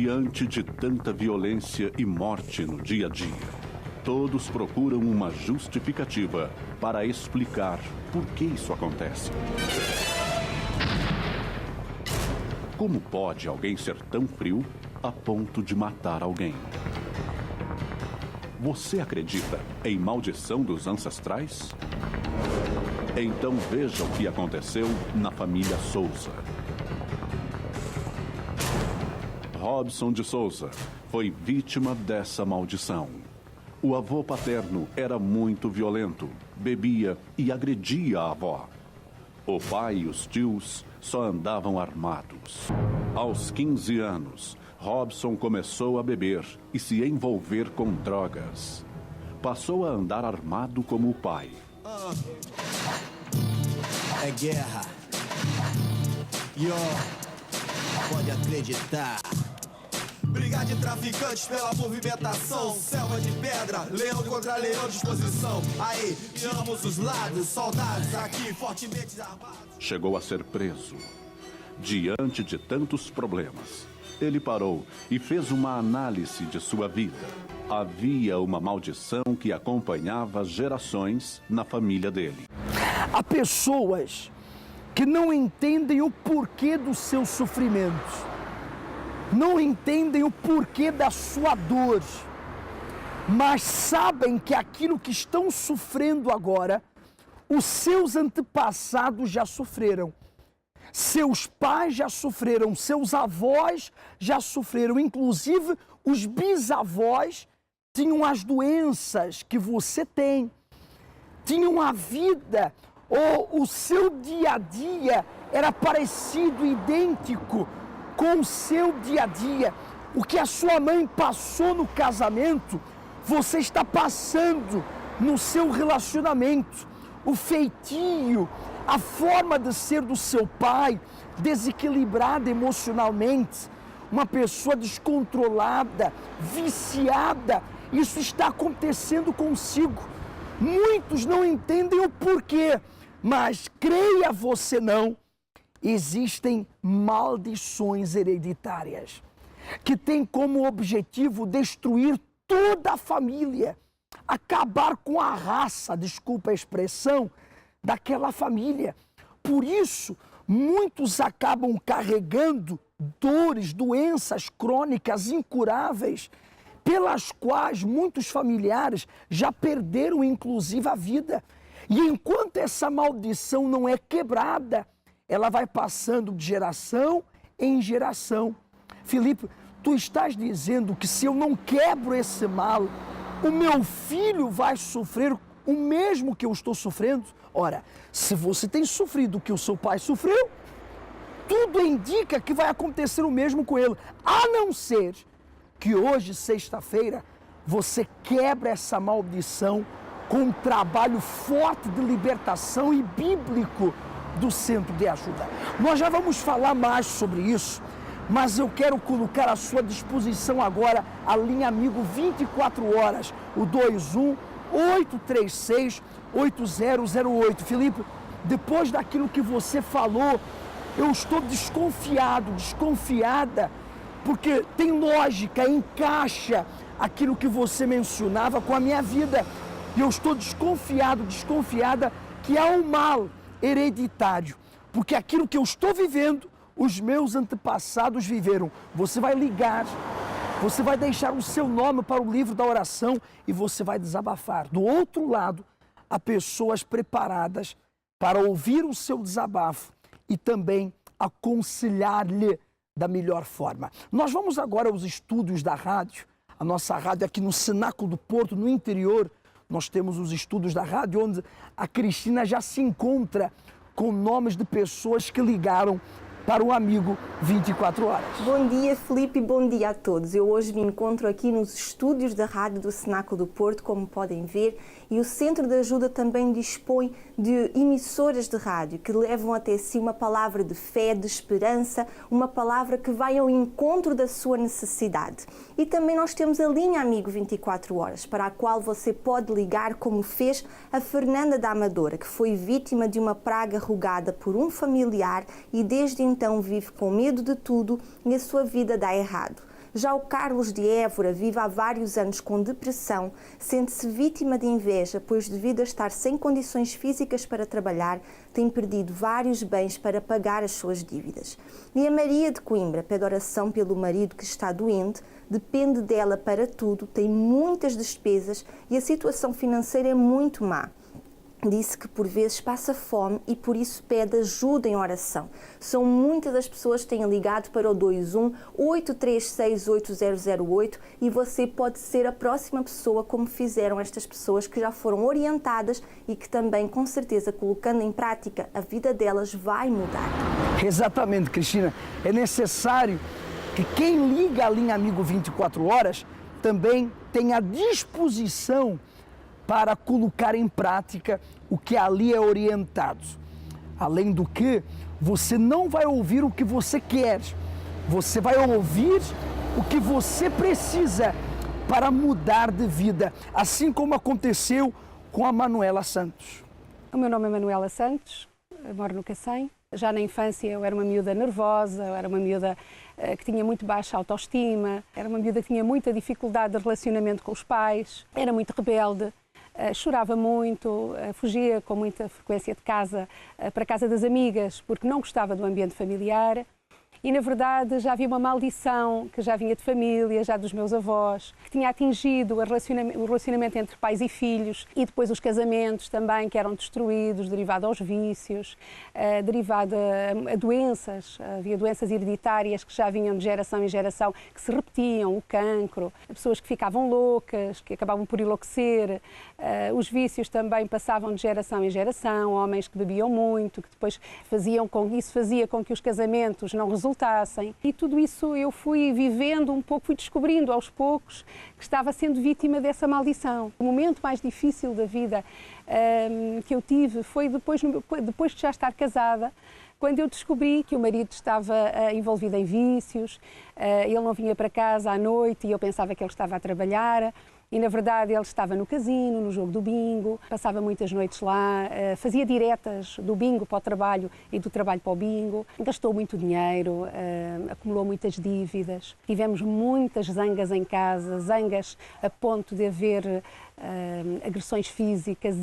Diante de tanta violência e morte no dia a dia, todos procuram uma justificativa para explicar por que isso acontece. Como pode alguém ser tão frio a ponto de matar alguém? Você acredita em maldição dos ancestrais? Então veja o que aconteceu na família Souza. Robson de Souza foi vítima dessa maldição. O avô paterno era muito violento, bebia e agredia a avó. O pai e os tios só andavam armados. Aos 15 anos, Robson começou a beber e se envolver com drogas. Passou a andar armado como o pai. É guerra. Pode acreditar. Briga de traficantes pela movimentação. Selva de pedra, leão contra leão, disposição. Aí, de ambos os lados, soldados aqui fortemente armados. Chegou a ser preso. Diante de tantos problemas, ele parou e fez uma análise de sua vida. Havia uma maldição que acompanhava gerações na família dele. Há pessoas que não entendem o porquê dos seus sofrimentos. Não entendem o porquê da sua dor, mas sabem que aquilo que estão sofrendo agora, os seus antepassados já sofreram. Seus pais já sofreram, seus avós já sofreram, inclusive os bisavós tinham as doenças que você tem, tinham a vida, ou o seu dia a dia era parecido, idêntico com o seu dia a dia. O que a sua mãe passou no casamento, você está passando no seu relacionamento. O feitio, a forma de ser do seu pai, desequilibrada emocionalmente, uma pessoa descontrolada, viciada, isso está acontecendo consigo. Muitos não entendem o porquê, mas creia você não, existem maldições hereditárias que têm como objetivo destruir toda a família, acabar com a raça, desculpa a expressão, daquela família. Por isso, muitos acabam carregando dores, doenças crônicas incuráveis, pelas quais muitos familiares já perderam inclusive a vida. E enquanto essa maldição não é quebrada, ela vai passando de geração em geração. Filipe, tu estás dizendo que se eu não quebro esse mal, o meu filho vai sofrer o mesmo que eu estou sofrendo? Ora, se você tem sofrido o que o seu pai sofreu, tudo indica que vai acontecer o mesmo com ele. A não ser que hoje, sexta-feira, você quebra essa maldição com um trabalho forte de libertação e bíblico do Centro de Ajuda. Nós já vamos falar mais sobre isso, mas eu quero colocar à sua disposição agora a linha Amigo 24 horas, o 21-836-8008. Filipe, depois daquilo que você falou, eu estou desconfiada, porque tem lógica, encaixa aquilo que você mencionava com a minha vida. E eu estou desconfiada que há um mal hereditário, porque aquilo que eu estou vivendo, os meus antepassados viveram. Você vai ligar, você vai deixar o seu nome para o livro da oração e você vai desabafar. Do outro lado, há pessoas preparadas para ouvir o seu desabafo e também aconselhar-lhe da melhor forma. Nós vamos agora aos estúdios da rádio, a nossa rádio aqui no Cenáculo do Porto, no interior. Nós temos os estúdios da rádio onde a Cristina já se encontra com nomes de pessoas que ligaram para o Amigo 24 horas. Bom dia, Filipe, e bom dia a todos. Eu hoje me encontro aqui nos estúdios da Rádio do Cenáculo do Porto, como podem ver, e o Centro de Ajuda também dispõe de emissoras de rádio que levam até si uma palavra de fé, de esperança, uma palavra que vai ao encontro da sua necessidade. E também nós temos a linha Amigo 24 horas, para a qual você pode ligar, como fez a Fernanda da Amadora, que foi vítima de uma praga rogada por um familiar e desde então vive com medo de tudo e a sua vida dá errado. Já o Carlos de Évora vive há vários anos com depressão, sente-se vítima de inveja, pois devido a estar sem condições físicas para trabalhar, tem perdido vários bens para pagar as suas dívidas. E a Maria de Coimbra pede oração pelo marido que está doente, depende dela para tudo, tem muitas despesas e a situação financeira é muito má. Disse que por vezes passa fome e por isso pede ajuda em oração. São muitas as pessoas que têm ligado para o 21-836-8008 e você pode ser a próxima pessoa, como fizeram estas pessoas que já foram orientadas e que também, com certeza, colocando em prática, a vida delas vai mudar. Exatamente, Cristina. É necessário que quem liga a linha Amigo 24 Horas também tenha disposição para colocar em prática o que ali é orientado. Além do que, você não vai ouvir o que você quer, você vai ouvir o que você precisa para mudar de vida, assim como aconteceu com a Manuela Santos. O meu nome é Manuela Santos, eu moro no Cacém. Já na infância eu era uma miúda nervosa, eu era uma miúda que tinha muito baixa autoestima, era uma miúda que tinha muita dificuldade de relacionamento com os pais, era muito rebelde. Chorava muito, fugia com muita frequência de casa para a casa das amigas porque não gostava do ambiente familiar e, na verdade, já havia uma maldição que já vinha de família, já dos meus avós, que tinha atingido o relacionamento entre pais e filhos e depois os casamentos também que eram destruídos, derivado aos vícios, derivado a doenças. Havia doenças hereditárias que já vinham de geração em geração, que se repetiam, o cancro, pessoas que ficavam loucas, que acabavam por enlouquecer. Os vícios também passavam de geração em geração, homens que bebiam muito, que depois fazia com que os casamentos não resultassem. E tudo isso eu fui vivendo um pouco, fui descobrindo aos poucos que estava sendo vítima dessa maldição. O momento mais difícil da vida que eu tive foi depois de já estar casada, quando eu descobri que o marido estava envolvido em vícios, ele não vinha para casa à noite e eu pensava que ele estava a trabalhar. E, na verdade, ele estava no casino, no jogo do bingo, passava muitas noites lá, fazia diretas do bingo para o trabalho e do trabalho para o bingo, gastou muito dinheiro, acumulou muitas dívidas. Tivemos muitas zangas em casa, zangas a ponto de haver agressões físicas,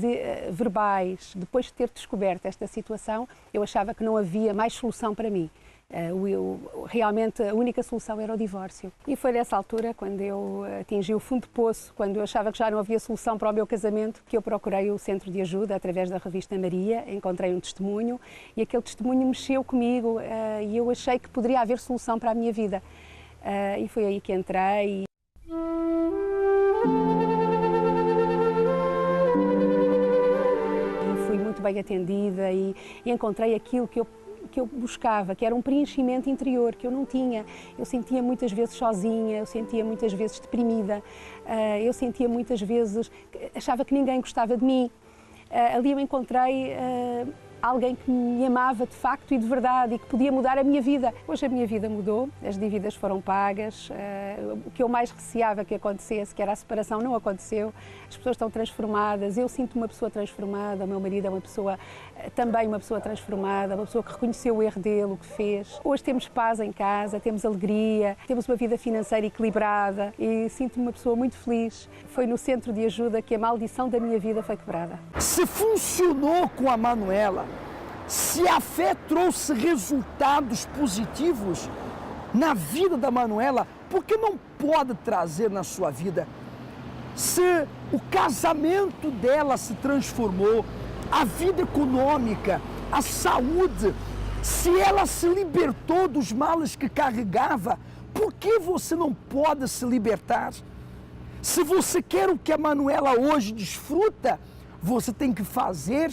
verbais. Depois de ter descoberto esta situação, eu achava que não havia mais solução para mim. Realmente a única solução era o divórcio. E foi nessa altura, quando eu atingi o fundo do poço, quando eu achava que já não havia solução para o meu casamento, que eu procurei o centro de ajuda através da revista Maria, encontrei um testemunho e aquele testemunho mexeu comigo e eu achei que poderia haver solução para a minha vida. E foi aí que entrei. Fui muito bem atendida e encontrei aquilo que eu buscava, que era um preenchimento interior que eu não tinha. Eu sentia muitas vezes sozinha, eu sentia muitas vezes deprimida, eu sentia muitas vezes, achava que ninguém gostava de mim. Ali eu encontrei alguém que me amava de facto e de verdade e que podia mudar a minha vida. Hoje a minha vida mudou, as dívidas foram pagas, o que eu mais receava que acontecesse, que era a separação, não aconteceu. As pessoas estão transformadas, eu sinto uma pessoa transformada, o meu marido é também uma pessoa transformada, uma pessoa que reconheceu o erro dele, o que fez. Hoje temos paz em casa, temos alegria, temos uma vida financeira equilibrada e sinto-me uma pessoa muito feliz. Foi no centro de ajuda que a maldição da minha vida foi quebrada. Se funcionou com a Manuela, se a fé trouxe resultados positivos na vida da Manuela, por que não pode trazer na sua vida? Se o casamento dela se transformou, a vida econômica, a saúde, se ela se libertou dos males que carregava, por que você não pode se libertar? Se você quer o que a Manuela hoje desfruta, você tem que fazer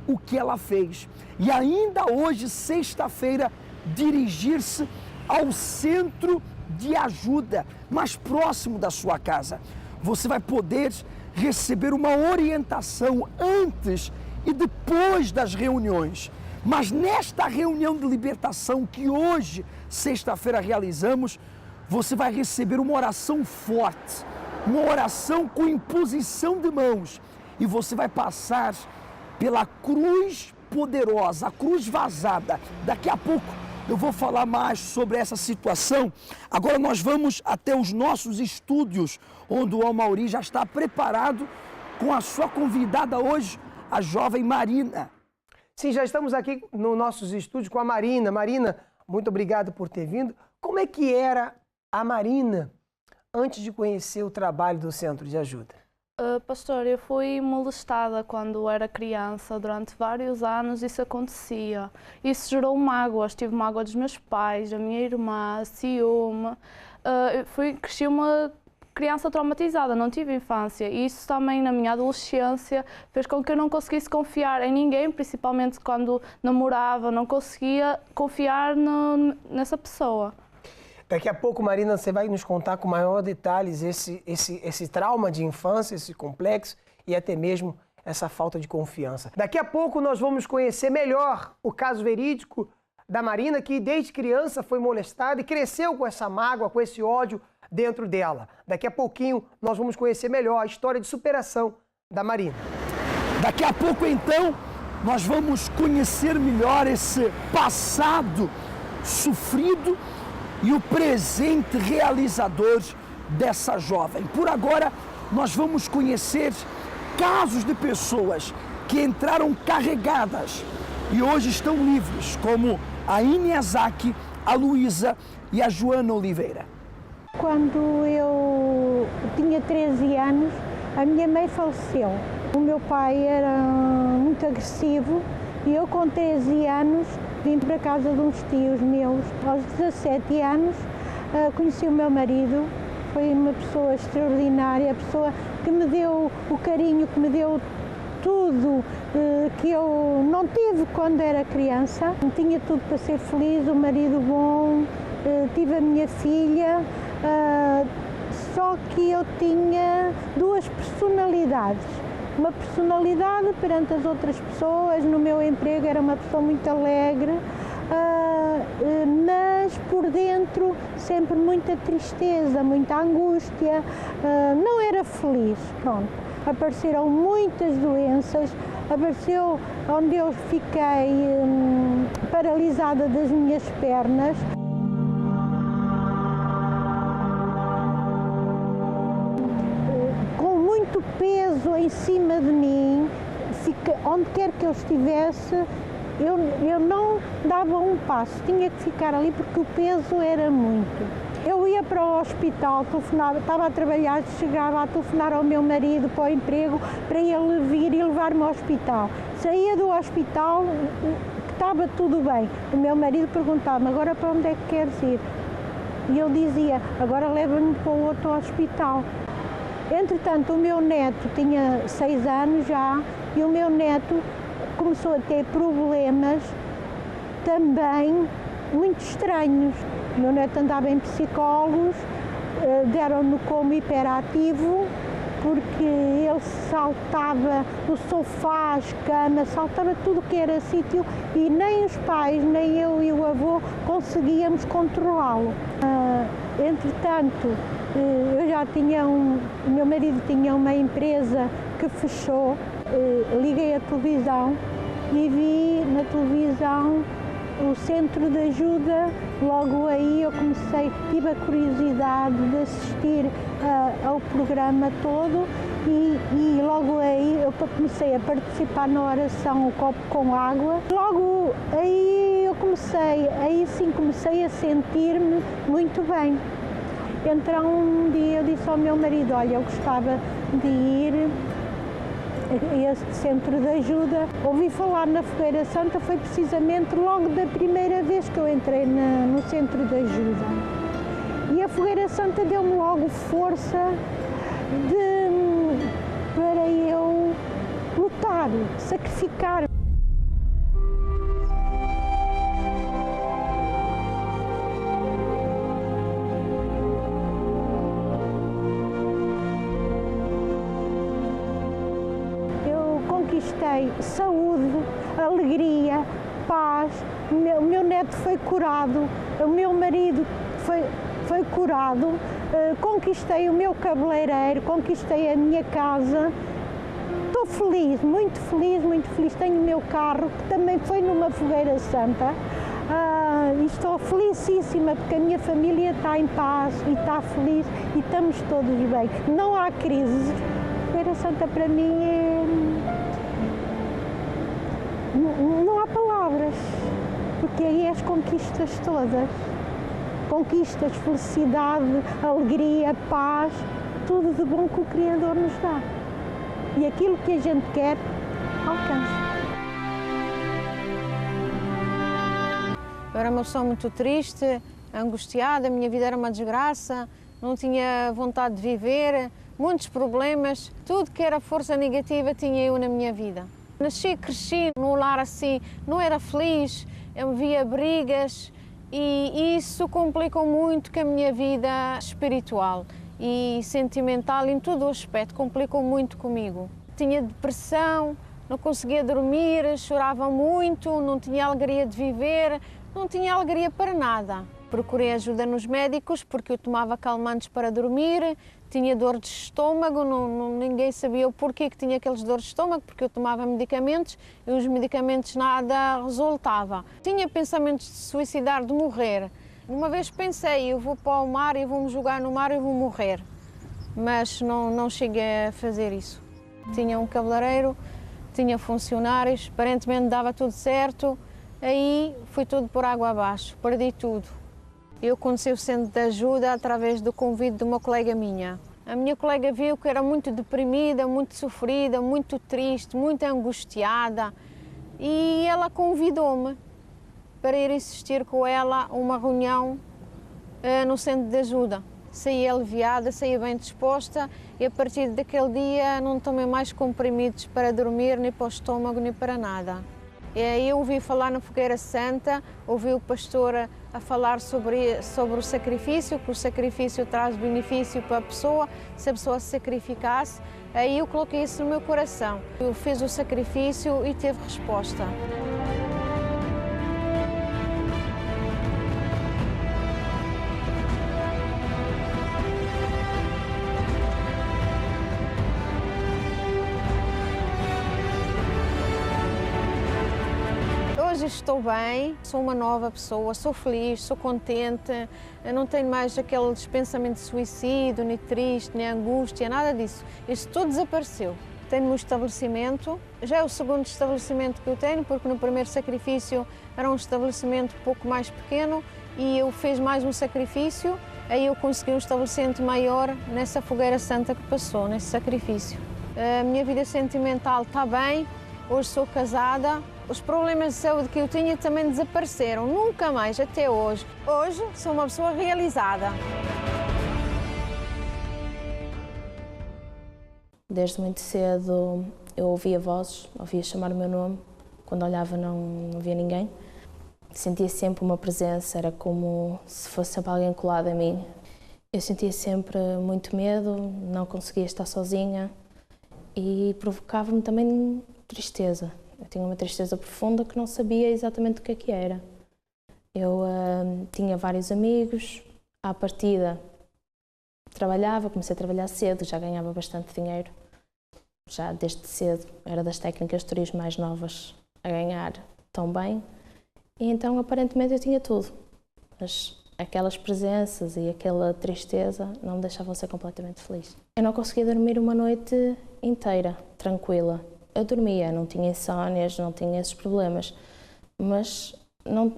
o que ela fez. E ainda hoje, sexta-feira, dirigir-se ao centro de ajuda mais próximo da sua casa. Você vai poder receber uma orientação antes e depois das reuniões. Mas nesta reunião de libertação que hoje, sexta-feira, realizamos, você vai receber uma oração forte, uma oração com imposição de mãos. E você vai passar pela cruz poderosa, a cruz vazada. Daqui a pouco eu vou falar mais sobre essa situação. Agora nós vamos até os nossos estúdios, onde o Amauri já está preparado com a sua convidada hoje, a jovem Marina. Sim, já estamos aqui nos nossos estúdios com a Marina. Marina, muito obrigado por ter vindo. Como é que era a Marina antes de conhecer o trabalho do Centro de Ajuda? Pastor, eu fui molestada quando era criança, durante vários anos isso acontecia. Isso gerou mágoas, tive mágoa dos meus pais, da minha irmã, ciúme. Cresci uma criança traumatizada, não tive infância. E isso também na minha adolescência fez com que eu não conseguisse confiar em ninguém, principalmente quando namorava, não conseguia confiar nessa pessoa. Daqui a pouco, Marina, você vai nos contar com maior detalhes esse trauma de infância, esse complexo e até mesmo essa falta de confiança. Daqui a pouco nós vamos conhecer melhor o caso verídico da Marina, que desde criança foi molestada e cresceu com essa mágoa, com esse ódio dentro dela. Daqui a pouquinho nós vamos conhecer melhor a história de superação da Marina. Daqui a pouco, então, nós vamos conhecer melhor esse passado sofrido e o presente realizador dessa jovem. Por agora, nós vamos conhecer casos de pessoas que entraram carregadas e hoje estão livres, como a Iniazaki, a Luísa e a Joana Oliveira. Quando eu tinha 13 anos, a minha mãe faleceu. O meu pai era muito agressivo e eu, com 13 anos, vim para casa de uns tios meus. Aos 17 anos, conheci o meu marido. Foi uma pessoa extraordinária, a pessoa que me deu o carinho, que me deu tudo que eu não tive quando era criança. Tinha tudo para ser feliz, um marido bom, tive a minha filha, só que eu tinha duas personalidades. Uma personalidade perante as outras pessoas, no meu emprego era uma pessoa muito alegre, mas por dentro sempre muita tristeza, muita angústia, não era feliz, pronto. Apareceram muitas doenças, apareceu onde eu fiquei paralisada das minhas pernas. Peso em cima de mim, onde quer que eu estivesse, eu não dava um passo, tinha que ficar ali porque o peso era muito. Eu ia para o hospital, telefonava, estava a trabalhar, chegava a telefonar ao meu marido para o emprego, para ele vir e levar-me ao hospital. Saía do hospital, estava tudo bem. O meu marido perguntava-me, agora para onde é que queres ir? E eu dizia, agora leva-me para o outro hospital. Entretanto, o meu neto tinha 6 anos já e o meu neto começou a ter problemas também muito estranhos. O meu neto andava em psicólogos, deram-no como hiperativo, porque ele saltava no sofá, as camas, saltava tudo que era sítio e nem os pais, nem eu e o avô conseguíamos controlá-lo. Entretanto, eu já tinha o meu marido tinha uma empresa que fechou, liguei a televisão e vi na televisão o Centro de Ajuda. Logo aí eu tive a curiosidade de assistir ao programa todo e logo aí eu comecei a participar na oração O Copo com Água. Logo aí comecei a sentir-me muito bem. Então um dia eu disse ao meu marido, olha, eu gostava de ir a este Centro de Ajuda. Ouvi falar na Fogueira Santa, foi precisamente logo da primeira vez que eu entrei no Centro de Ajuda. E a Fogueira Santa deu-me logo força para eu lutar, sacrificar. Conquistei saúde, alegria, paz, o meu neto foi curado, o meu marido foi curado, conquistei o meu cabeleireiro, conquistei a minha casa. Estou feliz, muito feliz, muito feliz. Tenho o meu carro, que também foi numa Fogueira Santa. e estou felicíssima porque a minha família está em paz e está feliz e estamos todos bem. Não há crise. Feira Santa para mim não há palavras, porque aí é as conquistas todas. Conquistas, felicidade, alegria, paz, tudo de bom que o Criador nos dá. E aquilo que a gente quer, alcança. Eu era uma pessoa muito triste, angustiada, a minha vida era uma desgraça, não tinha vontade de viver, muitos problemas, tudo que era força negativa tinha eu na minha vida. Nasci e cresci num lar assim, não era feliz, eu via brigas e isso complicou muito com a minha vida espiritual e sentimental em todo o aspecto, complicou muito comigo. Tinha depressão, não conseguia dormir, chorava muito, não tinha alegria de viver, não tinha alegria para nada. Procurei ajuda nos médicos porque eu tomava calmantes para dormir, tinha dor de estômago, ninguém sabia o porquê que tinha aqueles dores de estômago, porque eu tomava medicamentos e os medicamentos nada resultava. Tinha pensamentos de suicidar, de morrer. Uma vez pensei, eu vou para o mar, eu vou me jogar no mar e vou morrer, mas não cheguei a fazer isso. Tinha um cabeleireiro, tinha funcionários, aparentemente dava tudo certo, aí foi tudo por água abaixo, perdi tudo. Eu conheci o Centro de Ajuda através do convite de uma colega minha. A minha colega viu que era muito deprimida, muito sofrida, muito triste, muito angustiada e ela convidou-me para ir assistir com ela a uma reunião no Centro de Ajuda. Saí aliviada, saí bem disposta e a partir daquele dia não tomei mais comprimidos para dormir, nem para o estômago, nem para nada. Eu ouvi falar na Fogueira Santa, ouvi o pastor a falar sobre o sacrifício, que o sacrifício traz benefício para a pessoa, se a pessoa se sacrificasse. Aí eu coloquei isso no meu coração. Eu fiz o sacrifício e teve resposta. Hoje estou bem, sou uma nova pessoa, sou feliz, sou contente, eu não tenho mais aqueles pensamentos de suicídio, nem triste, nem angústia, nada disso. Isso tudo desapareceu. Tenho um estabelecimento, já é o segundo estabelecimento que eu tenho, porque no primeiro sacrifício era um estabelecimento um pouco mais pequeno e eu fiz mais um sacrifício, aí eu consegui um estabelecimento maior nessa Fogueira Santa que passou, nesse sacrifício. A minha vida sentimental está bem, hoje sou casada. Os problemas de saúde que eu tinha também desapareceram, nunca mais, até hoje. Hoje sou uma pessoa realizada. Desde muito cedo eu ouvia vozes, ouvia chamar o meu nome. Quando olhava não via ninguém. Sentia sempre uma presença, era como se fosse sempre alguém colado a mim. Eu sentia sempre muito medo, não conseguia estar sozinha e provocava-me também tristeza. Eu tinha uma tristeza profunda que não sabia exatamente o que era. Eu tinha vários amigos, à partida trabalhava, comecei a trabalhar cedo, já ganhava bastante dinheiro. Já desde cedo era das técnicas de turismo mais novas a ganhar tão bem. E então aparentemente eu tinha tudo. Mas aquelas presenças e aquela tristeza não me deixavam ser completamente feliz. Eu não conseguia dormir uma noite inteira, tranquila. Eu dormia, não tinha insónias, não tinha esses problemas, mas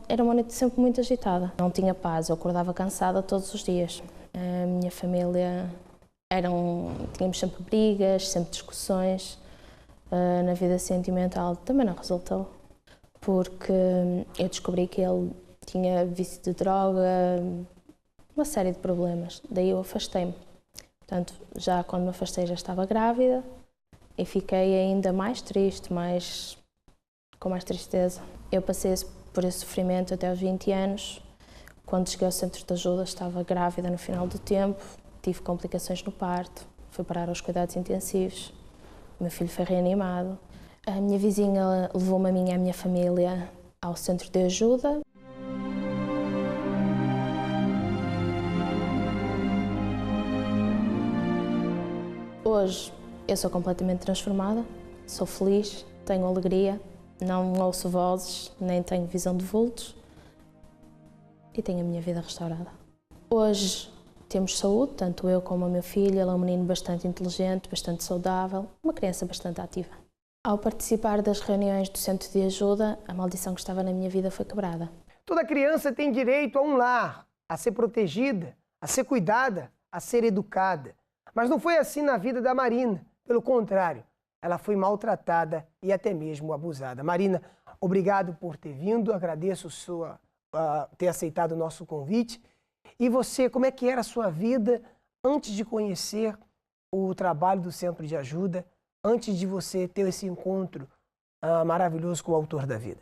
era uma noite sempre muito agitada. Não tinha paz, eu acordava cansada todos os dias. A minha família tínhamos sempre brigas, sempre discussões. Na vida sentimental também não resultou, porque eu descobri que ele tinha vício de droga, uma série de problemas. Daí eu afastei-me. Portanto, já quando me afastei já estava grávida. E fiquei ainda mais triste, com mais tristeza. Eu passei por esse sofrimento até aos 20 anos. Quando cheguei ao centro de ajuda, estava grávida no final do tempo, tive complicações no parto, fui parar aos cuidados intensivos, o meu filho foi reanimado. A minha vizinha levou-me a mim e a minha família ao centro de ajuda. Hoje, eu sou completamente transformada, sou feliz, tenho alegria, não ouço vozes, nem tenho visão de vultos. e tenho a minha vida restaurada. Hoje temos saúde, tanto eu como o meu filho. Ele é um menino bastante inteligente, bastante saudável, uma criança bastante ativa. Ao participar das reuniões do Centro de Ajuda, a maldição que estava na minha vida foi quebrada. Toda criança tem direito a um lar, a ser protegida, a ser cuidada, a ser educada. Mas não foi assim na vida da Marina. Pelo contrário, ela foi maltratada e até mesmo abusada. Marina, obrigado por ter vindo, agradeço ter aceitado o nosso convite. E você, como é que era a sua vida antes de conhecer o trabalho do Centro de Ajuda, antes de você ter esse encontro maravilhoso com o autor da vida?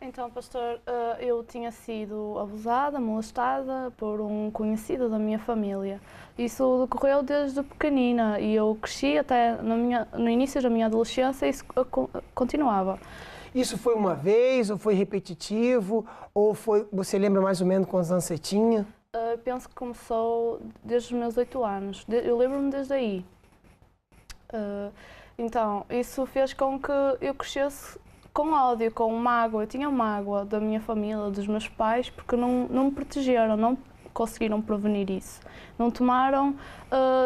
Então, pastor, eu tinha sido abusada, molestada por um conhecido da minha família. Isso decorreu desde pequenina e eu cresci até no início da minha adolescência e isso continuava. Isso foi uma vez, ou foi repetitivo, ou você lembra mais ou menos quantos anos você tinha? Penso que começou desde os meus 8 anos, eu lembro-me desde aí. Então, isso fez com que eu crescesse com ódio, com mágoa. Eu tinha mágoa da minha família, dos meus pais, porque não me protegeram, não conseguiram prevenir isso. Não tomaram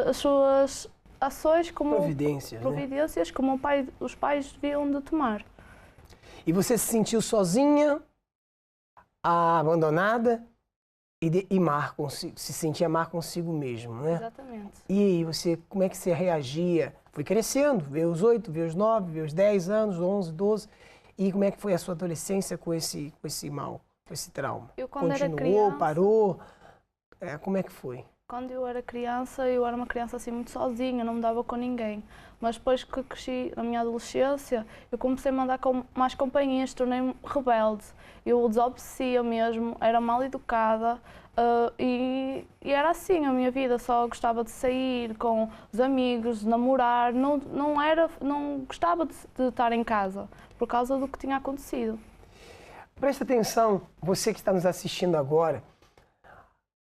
as suas ações como providências, como os pais deviam de tomar. E você se sentiu sozinha, abandonada se sentia má consigo mesmo, né? Exatamente. E você, como é que você reagia? Foi crescendo, veio os 8, veio os 9, veio os 10 anos, 11, 12. E como é que foi a sua adolescência com esse mal, com esse trauma? Quando Continuou, era criança, parou? Como é que foi? Quando eu era criança, eu era uma criança assim muito sozinha, não me dava com ninguém. Mas depois que cresci na minha adolescência, eu comecei a mandar com mais companhias, tornei-me rebelde. Eu desobedecia mesmo, era mal educada e era assim a minha vida. Só gostava de sair com os amigos, de namorar, não gostava de estar em casa por causa do que tinha acontecido. Presta atenção, você que está nos assistindo agora.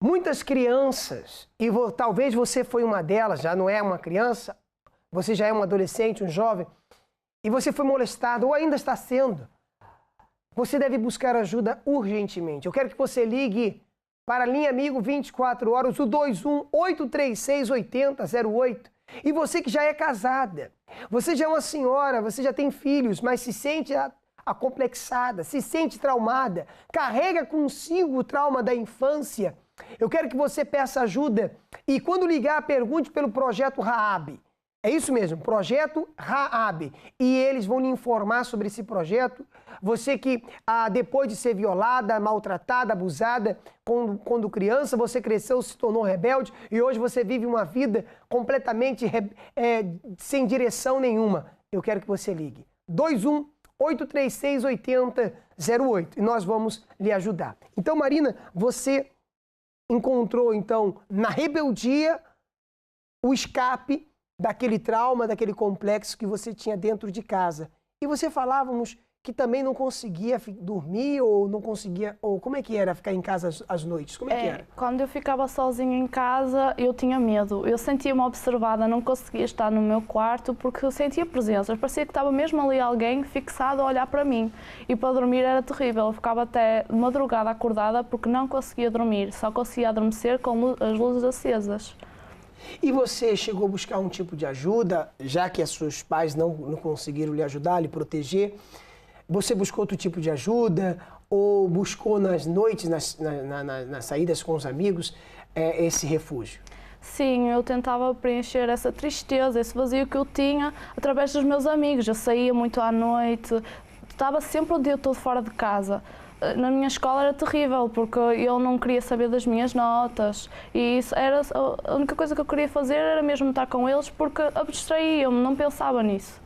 Muitas crianças, e talvez você foi uma delas, já não é uma criança, você já é um adolescente, um jovem, e você foi molestado ou ainda está sendo. Você deve buscar ajuda urgentemente. Eu quero que você ligue para a linha Amigo 24 horas, o 21-836-8008. E você que já é casada, você já é uma senhora, você já tem filhos, mas se sente acomplexada, se sente traumada, carrega consigo o trauma da infância. Eu quero que você peça ajuda e quando ligar, pergunte pelo Projeto Raab. É isso mesmo, Projeto Raab. E eles vão lhe informar sobre esse projeto. Você que, depois de ser violada, maltratada, abusada, quando criança, você cresceu, se tornou rebelde e hoje você vive uma vida completamente sem direção nenhuma. Eu quero que você ligue. 21-836-8008 e nós vamos lhe ajudar. Então, Marina, você encontrou, então, na rebeldia, o escape daquele trauma, daquele complexo que você tinha dentro de casa. E você falávamos que também não conseguia dormir ou não conseguia... Ou como é que era ficar em casa às noites? Como é que era? Quando eu ficava sozinha em casa, eu tinha medo. Eu sentia-me observada, não conseguia estar no meu quarto porque eu sentia presenças. Parecia que estava mesmo ali alguém fixado a olhar para mim. E para dormir era terrível. Eu ficava até de madrugada acordada porque não conseguia dormir. Só conseguia adormecer com as luzes acesas. E você chegou a buscar um tipo de ajuda, já que os seus pais não conseguiram lhe ajudar, lhe proteger? Você buscou outro tipo de ajuda ou buscou nas noites, nas saídas com os amigos, esse refúgio? Sim, eu tentava preencher essa tristeza, esse vazio que eu tinha através dos meus amigos. Eu saía muito à noite, estava sempre o dia todo fora de casa. Na minha escola era terrível, porque eu não queria saber das minhas notas e isso era a única coisa que eu queria fazer era mesmo estar com eles porque abstraía-me, não pensava nisso.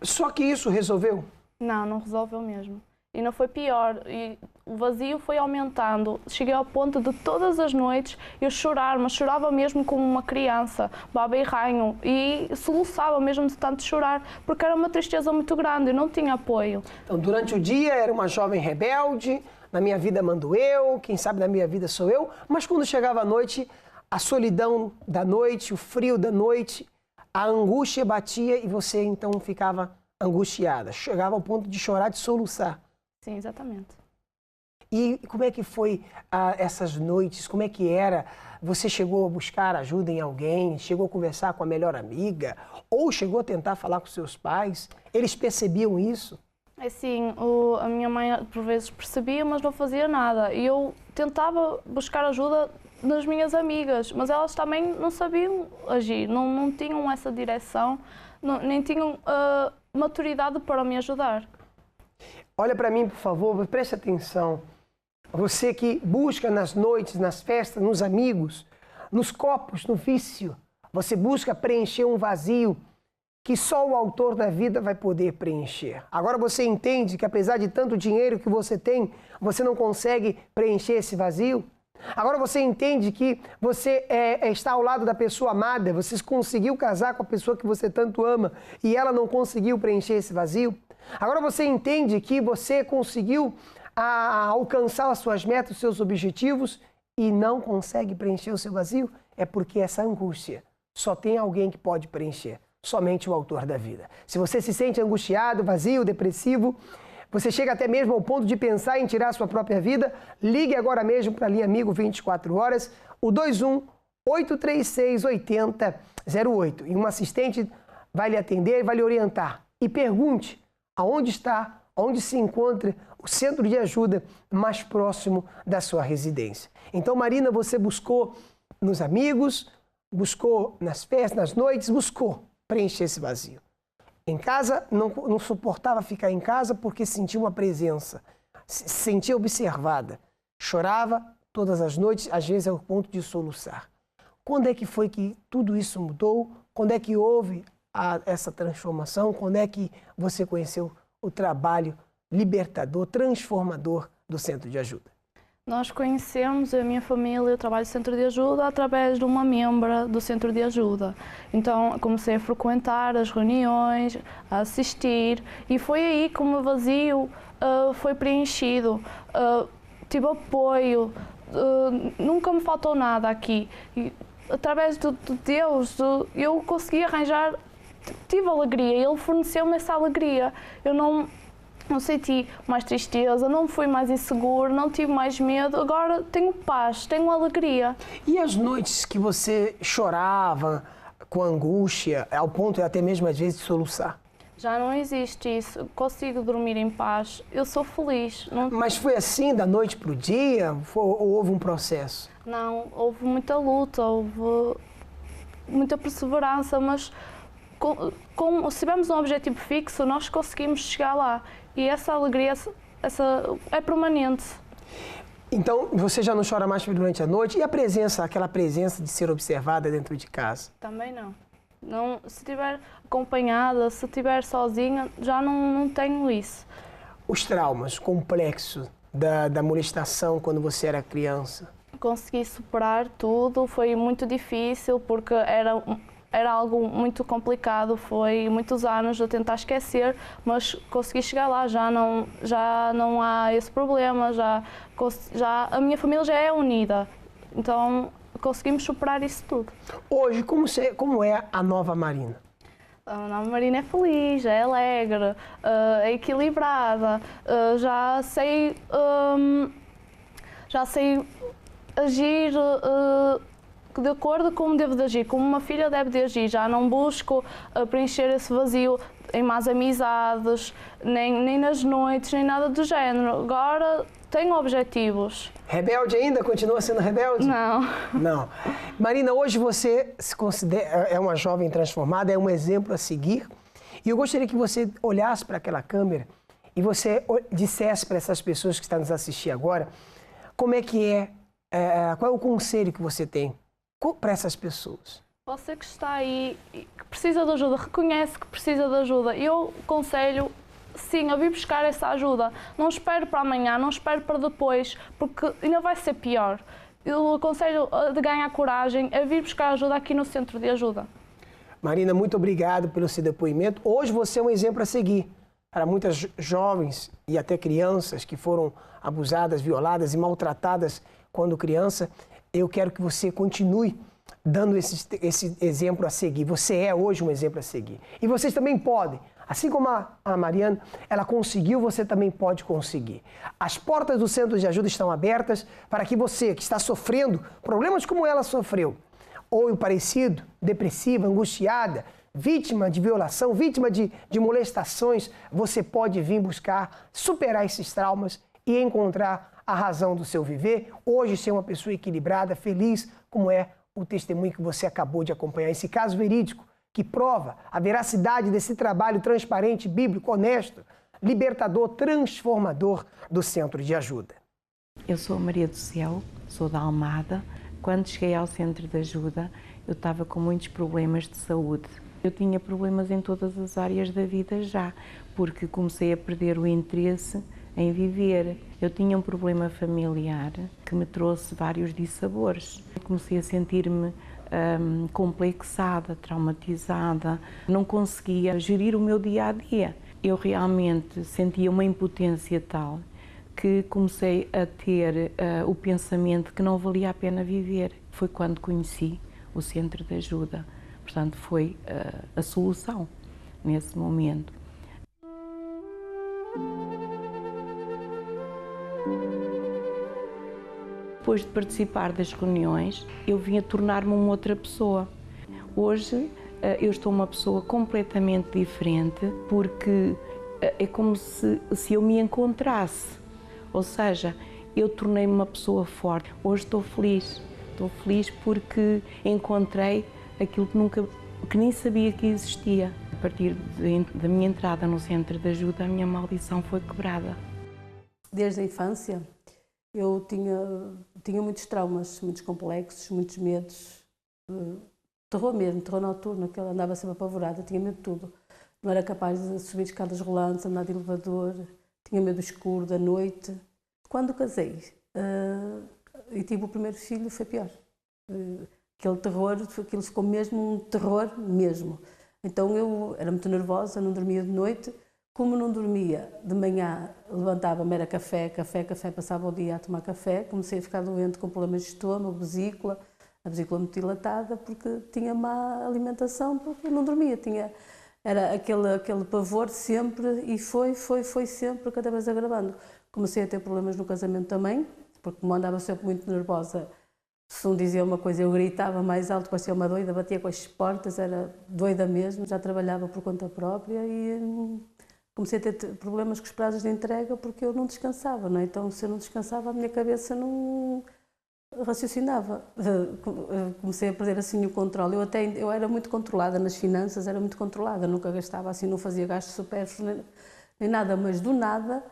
Só que isso resolveu? Não resolveu mesmo. E não foi pior, e o vazio foi aumentando. Cheguei ao ponto de todas as noites eu chorar, mas chorava mesmo como uma criança, baba e ranho, e soluçava mesmo de tanto chorar, porque era uma tristeza muito grande, eu não tinha apoio. Então, durante o dia era uma jovem rebelde, na minha vida mando eu, quem sabe na minha vida sou eu, mas quando chegava a noite, a solidão da noite, o frio da noite, a angústia batia e você então ficava angustiada, chegava ao ponto de chorar, de soluçar. Sim, exatamente. E como é que foi essas noites? Como é que era? Você chegou a buscar ajuda em alguém? Chegou a conversar com a melhor amiga? Ou chegou a tentar falar com seus pais? Eles percebiam isso? Assim, a minha mãe por vezes percebia, mas não fazia nada. E eu tentava buscar ajuda nas minhas amigas, mas elas também não sabiam agir, não tinham essa direção, nem tinham maturidade para me ajudar. Olha para mim, por favor, preste atenção. Você que busca nas noites, nas festas, nos amigos, nos copos, no vício, você busca preencher um vazio que só o autor da vida vai poder preencher. Agora você entende que apesar de tanto dinheiro que você tem, você não consegue preencher esse vazio? Agora você entende que você está ao lado da pessoa amada, você conseguiu casar com a pessoa que você tanto ama e ela não conseguiu preencher esse vazio? Agora você entende que você conseguiu alcançar as suas metas, os seus objetivos e não consegue preencher o seu vazio? É porque essa angústia só tem alguém que pode preencher, somente o autor da vida. Se você se sente angustiado, vazio, depressivo, você chega até mesmo ao ponto de pensar em tirar a sua própria vida, ligue agora mesmo para a linha Amigo 24 horas, o 21-836-8008. E um assistente vai lhe atender, vai lhe orientar. E pergunte aonde está, onde se encontra o centro de ajuda mais próximo da sua residência. Então, Marina, você buscou nos amigos, buscou nas festas, nas noites, buscou preencher esse vazio. Em casa, não suportava ficar em casa porque sentia uma presença, se sentia observada. Chorava todas as noites, às vezes ao ponto de soluçar. Quando é que foi que tudo isso mudou? Quando é que houve essa transformação? Quando é que você conheceu o trabalho libertador, transformador do Centro de Ajuda? Nós conhecemos, a minha família, o trabalho do Centro de Ajuda através de uma membra do Centro de Ajuda. Então comecei a frequentar as reuniões, a assistir e foi aí que o meu vazio foi preenchido. Tive apoio, nunca me faltou nada aqui. E, através de Deus, eu consegui arranjar, tive alegria, Ele forneceu-me essa alegria. Eu não senti mais tristeza, não fui mais inseguro, não tive mais medo, agora tenho paz, tenho alegria. E as noites que você chorava com angústia, ao ponto de até mesmo às vezes de soluçar? Já não existe isso, consigo dormir em paz, eu sou feliz. Mas foi assim da noite para o dia ou houve um processo? Não, houve muita luta, houve muita perseverança, mas se tivermos um objetivo fixo, nós conseguimos chegar lá. E essa alegria é permanente. Então, você já não chora mais durante a noite? E a presença, aquela presença de ser observada dentro de casa? Também não. Se estiver acompanhada, se estiver sozinha, já não tenho isso. Os traumas complexos da molestação quando você era criança? Consegui superar tudo, foi muito difícil porque era algo muito complicado, foi muitos anos a tentar esquecer, mas consegui chegar lá, já não há esse problema, a minha família já é unida, então conseguimos superar isso tudo. Hoje, como é a nova Marina? A nova Marina é feliz, é alegre, é equilibrada, já sei agir de acordo com como devo de agir, como uma filha deve de agir. Já não busco preencher esse vazio em más amizades, nem nas noites, nem nada do género. Agora tenho objetivos. Rebelde ainda? Continua sendo rebelde? Não. Não. Marina, hoje você se considera, é uma jovem transformada, é um exemplo a seguir. E eu gostaria que você olhasse para aquela câmera e você dissesse para essas pessoas que estão nos assistindo agora, como é que qual é o conselho que você tem para essas pessoas? Você que está aí, que precisa de ajuda, reconhece que precisa de ajuda. Eu aconselho, sim, a vir buscar essa ajuda. Não espere para amanhã, não espere para depois, porque ainda vai ser pior. Eu aconselho de ganhar coragem a vir buscar ajuda aqui no Centro de Ajuda. Marina, muito obrigado pelo seu depoimento. Hoje você é um exemplo a seguir para muitas jovens e até crianças que foram abusadas, violadas e maltratadas quando criança. Eu quero que você continue dando esse exemplo a seguir. Você é hoje um exemplo a seguir. E vocês também podem. Assim como a Mariana, ela conseguiu, você também pode conseguir. As portas do Centro de Ajuda estão abertas para que você, que está sofrendo problemas como ela sofreu, ou parecido, depressiva, angustiada, vítima de violação, vítima de molestações, você pode vir buscar superar esses traumas e encontrar a razão do seu viver. Hoje ser uma pessoa equilibrada, feliz, como é o testemunho que você acabou de acompanhar. Esse caso verídico que prova a veracidade desse trabalho transparente, bíblico, honesto, libertador, transformador do Centro de Ajuda. Eu sou a Maria do Céu, sou da Almada. Quando cheguei ao Centro de Ajuda, eu estava com muitos problemas de saúde. Eu tinha problemas em todas as áreas da vida já, porque comecei a perder o interesse em viver. Eu tinha um problema familiar que me trouxe vários dissabores. Comecei a sentir-me complexada, traumatizada, não conseguia gerir o meu dia-a-dia. Eu realmente sentia uma impotência tal que comecei a ter o pensamento que não valia a pena viver. Foi quando conheci o Centro de Ajuda. Portanto, foi a solução nesse momento. Depois de participar das reuniões, eu vim a tornar-me uma outra pessoa. Hoje, eu estou uma pessoa completamente diferente, porque é como se eu me encontrasse. Ou seja, eu tornei-me uma pessoa forte. Hoje estou feliz. Estou feliz porque encontrei aquilo que nem sabia que existia. A partir da minha entrada no Centro de Ajuda, a minha maldição foi quebrada. Desde a infância, eu tinha muitos traumas, muitos complexos, muitos medos. Terror mesmo, terror noturno, que eu andava sempre apavorada, tinha medo de tudo. Não era capaz de subir escadas rolantes, andar de elevador, tinha medo do escuro, da noite. Quando casei e tive o primeiro filho, foi pior. Aquele terror, aquilo ficou mesmo um terror mesmo. Então eu era muito nervosa, não dormia de noite. Como não dormia, de manhã levantava-me, era café, passava o dia a tomar café. Comecei a ficar doente com problemas de estômago, a vesícula muito dilatada, porque tinha má alimentação, porque não dormia. Era aquele pavor sempre e foi sempre cada vez agravando. Comecei a ter problemas no casamento também, porque como andava sempre muito nervosa, se um dizia uma coisa eu gritava mais alto, parecia uma doida, batia com as portas, era doida mesmo, já trabalhava por conta própria e comecei a ter problemas com os prazos de entrega porque eu não descansava, não é? Então se eu não descansava a minha cabeça não raciocinava. Comecei a perder assim o controle. Eu era muito controlada nas finanças, era muito controlada, nunca gastava assim, não fazia gastos supérfluos nem nada, mas do nada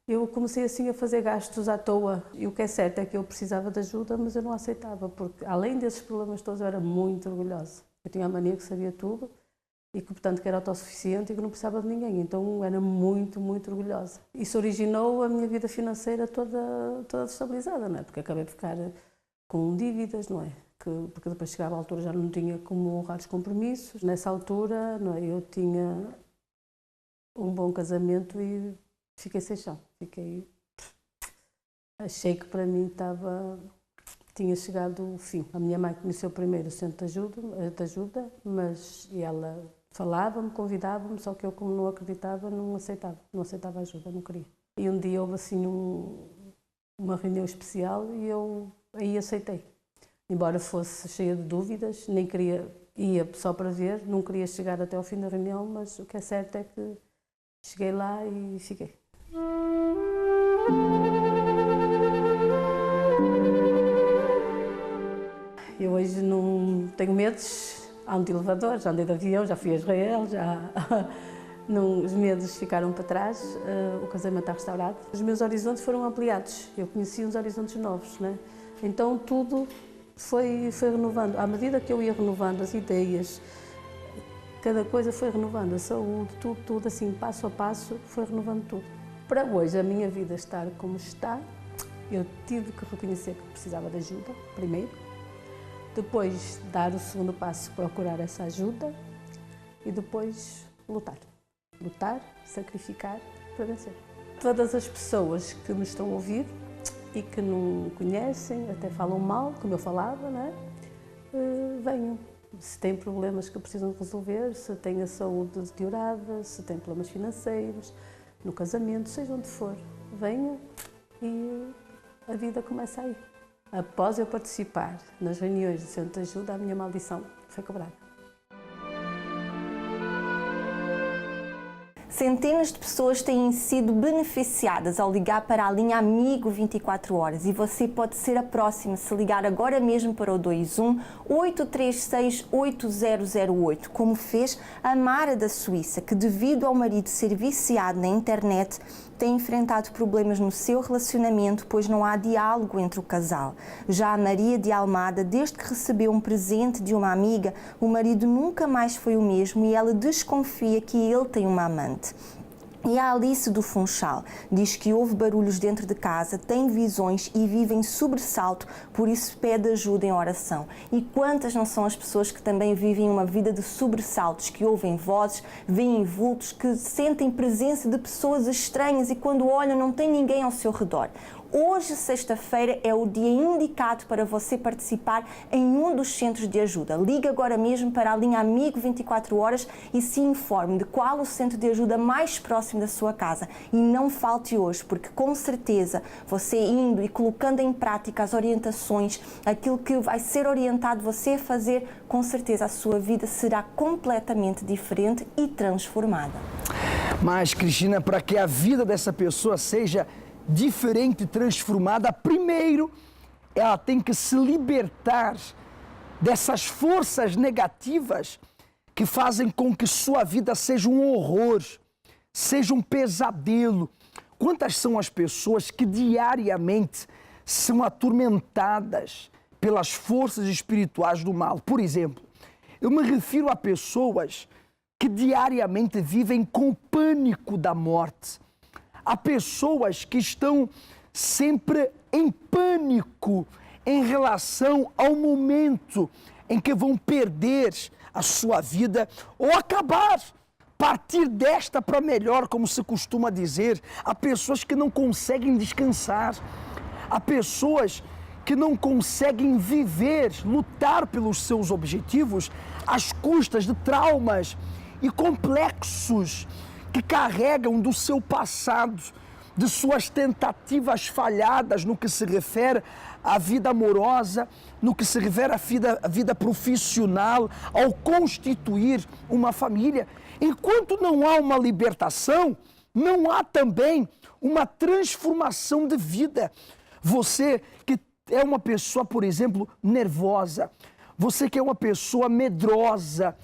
eu comecei assim a fazer gastos à toa. E o que é certo é que eu precisava de ajuda, mas eu não aceitava, porque além desses problemas todos eu era muito orgulhosa. Eu tinha a mania que sabia tudo e que, portanto, que era autossuficiente e que não precisava de ninguém. Então era muito, muito orgulhosa. Isso originou a minha vida financeira toda destabilizada, não é? Porque acabei de ficar com dívidas, não é? Porque depois chegava a altura já não tinha como honrar os compromissos. Nessa altura, não é? Eu tinha um bom casamento e fiquei sem chão. Achei que para mim tinha chegado o fim. A minha mãe conheceu primeiro o Centro de Ajuda, mas ela falava-me, convidava-me, só que eu, como não acreditava, não aceitava ajuda, não queria. E um dia houve assim uma reunião especial e eu aí aceitei. Embora fosse cheia de dúvidas, nem queria, ia só para ver, não queria chegar até ao fim da reunião, mas o que é certo é que cheguei lá e fiquei. Eu hoje não tenho medos, ando de elevador, já andei de avião, já fui a Israel, os medos ficaram para trás, o casamento está restaurado. Os meus horizontes foram ampliados, eu conheci uns horizontes novos, né? Então tudo foi renovando, à medida que eu ia renovando as ideias, cada coisa foi renovando, a saúde, tudo assim, passo a passo, foi renovando tudo. Para hoje a minha vida estar como está, eu tive que reconhecer que precisava de ajuda, primeiro, depois dar o segundo passo, procurar essa ajuda e depois lutar, sacrificar para vencer. Todas as pessoas que me estão a ouvir e que não conhecem, até falam mal, como eu falava, não é? venham. Se têm problemas que precisam resolver, se têm a saúde deteriorada, se têm problemas financeiros, no casamento, seja onde for, venham e a vida começa aí. Após eu participar nas reuniões do Centro de Ajuda, a minha maldição foi quebrada. Centenas de pessoas têm sido beneficiadas ao ligar para a linha Amigo 24 horas e você pode ser a próxima se ligar agora mesmo para o 21 836 8008, como fez a Mara da Suíça, que devido ao marido ser viciado na internet, tem enfrentado problemas no seu relacionamento, pois não há diálogo entre o casal. Já a Maria de Almada, desde que recebeu um presente de uma amiga, o marido nunca mais foi o mesmo e ela desconfia que ele tem uma amante. E a Alice do Funchal diz que ouve barulhos dentro de casa, tem visões e vive em sobressalto, por isso pede ajuda em oração. E quantas não são as pessoas que também vivem uma vida de sobressaltos, que ouvem vozes, veem vultos, que sentem presença de pessoas estranhas e quando olham não tem ninguém ao seu redor. Hoje, sexta-feira, é o dia indicado para você participar em um dos centros de ajuda. Ligue agora mesmo para a linha Amigo 24 horas e se informe de qual o centro de ajuda mais próximo da sua casa. E não falte hoje, porque com certeza você indo e colocando em prática as orientações, aquilo que vai ser orientado você a fazer, com certeza a sua vida será completamente diferente e transformada. Mas, Cristina, para que a vida dessa pessoa seja diferente e transformada, primeiro ela tem que se libertar dessas forças negativas que fazem com que sua vida seja um horror, seja um pesadelo. Quantas são as pessoas que diariamente são atormentadas pelas forças espirituais do mal? Por exemplo, eu me refiro a pessoas que diariamente vivem com o pânico da morte. Há pessoas que estão sempre em pânico em relação ao momento em que vão perder a sua vida ou acabar, partir desta para melhor, como se costuma dizer. Há pessoas que não conseguem descansar, há pessoas que não conseguem viver, lutar pelos seus objetivos às custas de traumas e complexos que carregam do seu passado, de suas tentativas falhadas no que se refere à vida amorosa, no que se refere à vida profissional, ao constituir uma família. Enquanto não há uma libertação, não há também uma transformação de vida. Você que é uma pessoa, por exemplo, nervosa, você que é uma pessoa medrosa,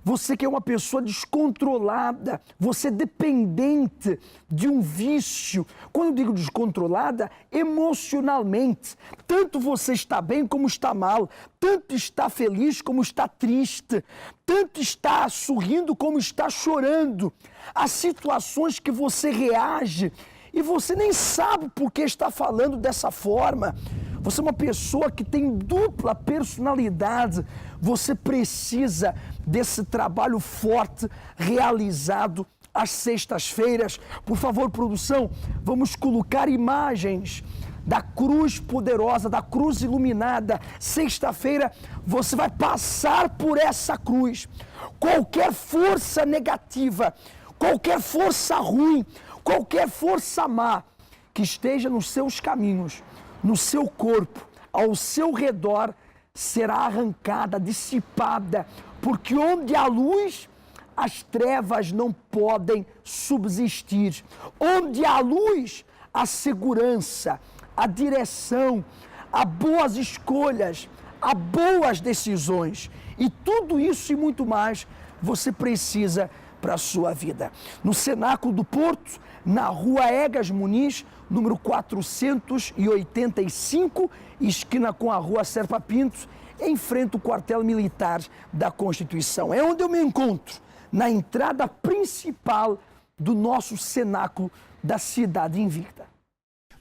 você que é uma pessoa descontrolada, você dependente de um vício. Quando eu digo descontrolada, emocionalmente. Tanto você está bem como está mal, tanto está feliz como está triste, tanto está sorrindo como está chorando. Há situações que você reage e você nem sabe por que está falando dessa forma. Você é uma pessoa que tem dupla personalidade. Você precisa desse trabalho forte realizado às sextas-feiras. Por favor, produção, vamos colocar imagens da cruz poderosa, da cruz iluminada. Sexta-feira você vai passar por essa cruz. Qualquer força negativa, qualquer força ruim, qualquer força má que esteja nos seus caminhos, no seu corpo, ao seu redor, será arrancada, dissipada, porque onde há luz, as trevas não podem subsistir. Onde há luz, há segurança, há direção, há boas escolhas, há boas decisões. E tudo isso e muito mais você precisa para a sua vida. No Cenáculo do Porto, na rua Egas Muniz, número 485, esquina com a rua Serpa Pinto, em frente ao quartel militar da Constituição. É onde eu me encontro, na entrada principal do nosso cenáculo da Cidade Invicta.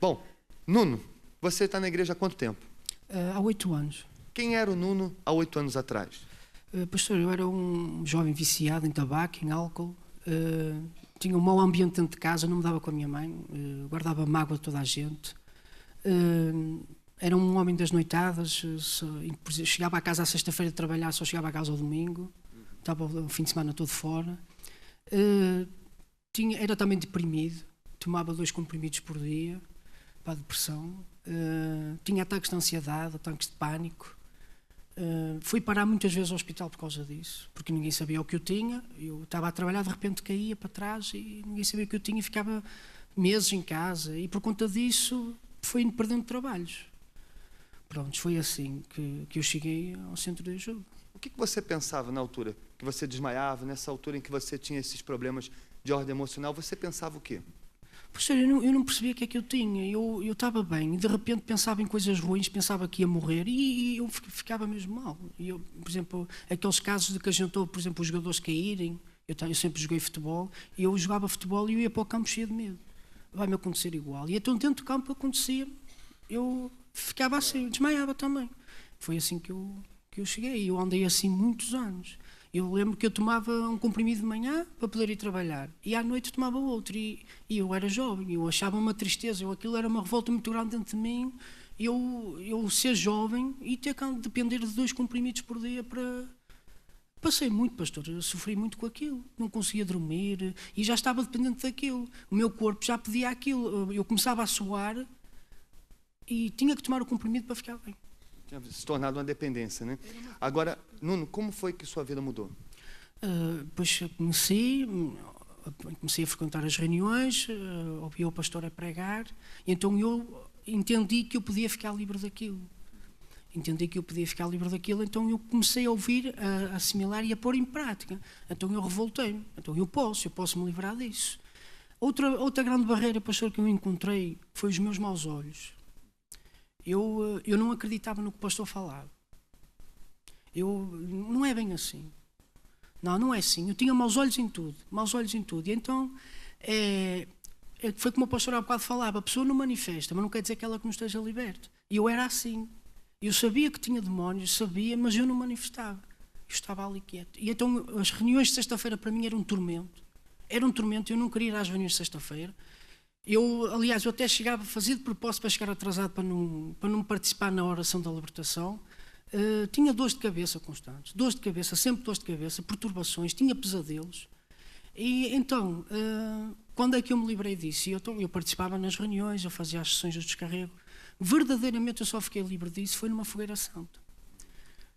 Bom, Nuno, você está na igreja há quanto tempo? Há 8 anos. Quem era o Nuno há 8 anos atrás? Pastor, eu era um jovem viciado em tabaco, em álcool, tinha um mau ambiente dentro de casa, não me dava com a minha mãe, guardava mágoa de toda a gente. era um homem das noitadas, chegava à casa à sexta-feira de trabalhar, só chegava à casa ao domingo, estava o fim de semana todo fora. Era também deprimido, tomava 2 comprimidos por dia para a depressão, tinha ataques de ansiedade, ataques de pânico. Fui parar muitas vezes ao hospital por causa disso, porque ninguém sabia o que eu tinha. Eu estava a trabalhar, de repente caía para trás e ninguém sabia o que eu tinha e ficava meses em casa. E por conta disso fui indo perdendo trabalhos. Pronto, foi assim que eu cheguei ao centro de ajuda. O que você pensava na altura que você desmaiava, nessa altura em que você tinha esses problemas de ordem emocional? Você pensava o quê? Professor, eu não percebia o que é que eu tinha. Eu estava bem e de repente pensava em coisas ruins, pensava que ia morrer e eu ficava mesmo mal. Por exemplo, aqueles casos de que a gente ouve, por exemplo, os jogadores caírem. Eu sempre joguei futebol e eu jogava futebol e eu ia para o campo cheio de medo. Vai-me acontecer igual. E então dentro do campo acontecia, eu ficava assim, desmaiava também. Foi assim que eu cheguei. Eu andei assim muitos anos. Eu lembro que eu tomava um comprimido de manhã para poder ir trabalhar e à noite tomava outro e eu era jovem, eu achava uma tristeza, aquilo era uma revolta muito grande dentro de mim, eu ser jovem e ter que depender de 2 comprimidos por dia para... Passei muito, pastor, eu sofri muito com aquilo, não conseguia dormir e já estava dependente daquilo, o meu corpo já pedia aquilo, eu começava a suar e tinha que tomar o comprimido para ficar bem. Tinha se tornado uma dependência, né? Agora, Nuno, como foi que sua vida mudou? Depois comecei a frequentar as reuniões, ouvia o pastor a pregar, e então eu entendi que eu podia ficar livre daquilo. Então eu comecei a ouvir, a assimilar e a pôr em prática. Então eu revoltei-me. Então eu posso me livrar disso. Outra grande barreira, pastor, que eu encontrei foi os meus maus olhos. Eu não acreditava no que o pastor falava. Não é bem assim. Não é assim. Eu tinha maus olhos em tudo. E então, foi como o pastor há bocado falava, a pessoa não manifesta, mas não quer dizer que ela não esteja liberta. E eu era assim. Eu sabia que tinha demónios, mas eu não manifestava. Eu estava ali quieto. E então, as reuniões de sexta-feira para mim eram um tormento. Eu não queria ir às reuniões de sexta-feira. Aliás, eu até chegava a fazer de propósito para chegar atrasado para não participar na oração da libertação. Tinha dores de cabeça constantes, sempre dores de cabeça, perturbações, tinha pesadelos. E então, quando é que eu me livrei disso? Eu participava nas reuniões, eu fazia as sessões de descarrego. Verdadeiramente eu só fiquei livre disso, foi numa fogueira santa.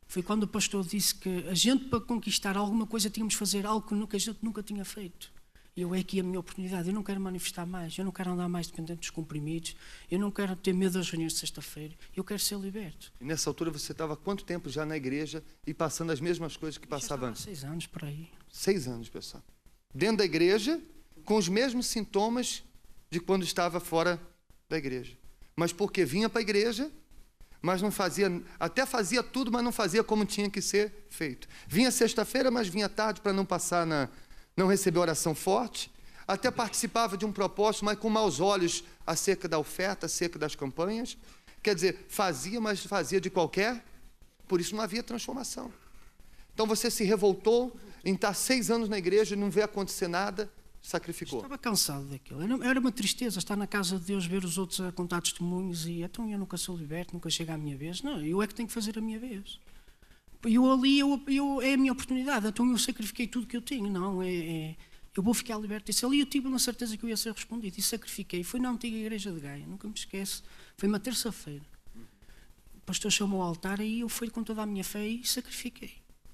Foi quando o pastor disse que a gente, para conquistar alguma coisa, tínhamos de fazer algo que a gente nunca tinha feito. É aqui a minha oportunidade, eu não quero manifestar mais, eu não quero andar mais dependente dos comprimidos, eu não quero ter medo das reuniões de sexta-feira, eu quero ser liberto. E nessa altura você estava há quanto tempo já na igreja e passando as mesmas coisas que passava antes? 6 anos por aí. 6 anos, pessoal. Dentro da igreja, com os mesmos sintomas de quando estava fora da igreja. Mas porque vinha para a igreja, mas não fazia, até fazia tudo, mas não fazia como tinha que ser feito. Vinha sexta-feira, mas vinha tarde para não passar não receber oração forte, até participava de um propósito, mas com maus olhos acerca da oferta, acerca das campanhas. Quer dizer, fazia, mas fazia de qualquer, por isso não havia transformação. Então você se revoltou em estar 6 anos na igreja e não ver acontecer nada, sacrificou. Estava cansado daquilo, era uma tristeza estar na casa de Deus, ver os outros a contar testemunhos e então eu nunca sou liberto, nunca chega à minha vez. Não, eu é que tenho que fazer a minha vez. É a minha oportunidade, então eu sacrifiquei tudo que eu tinha. Eu vou ficar liberto disso. Ali eu tive uma certeza que eu ia ser respondido e sacrifiquei. Foi na antiga igreja de Gaia, nunca me esqueço. Foi uma terça-feira. O pastor chamou ao altar e eu fui com toda a minha fé e sacrifiquei.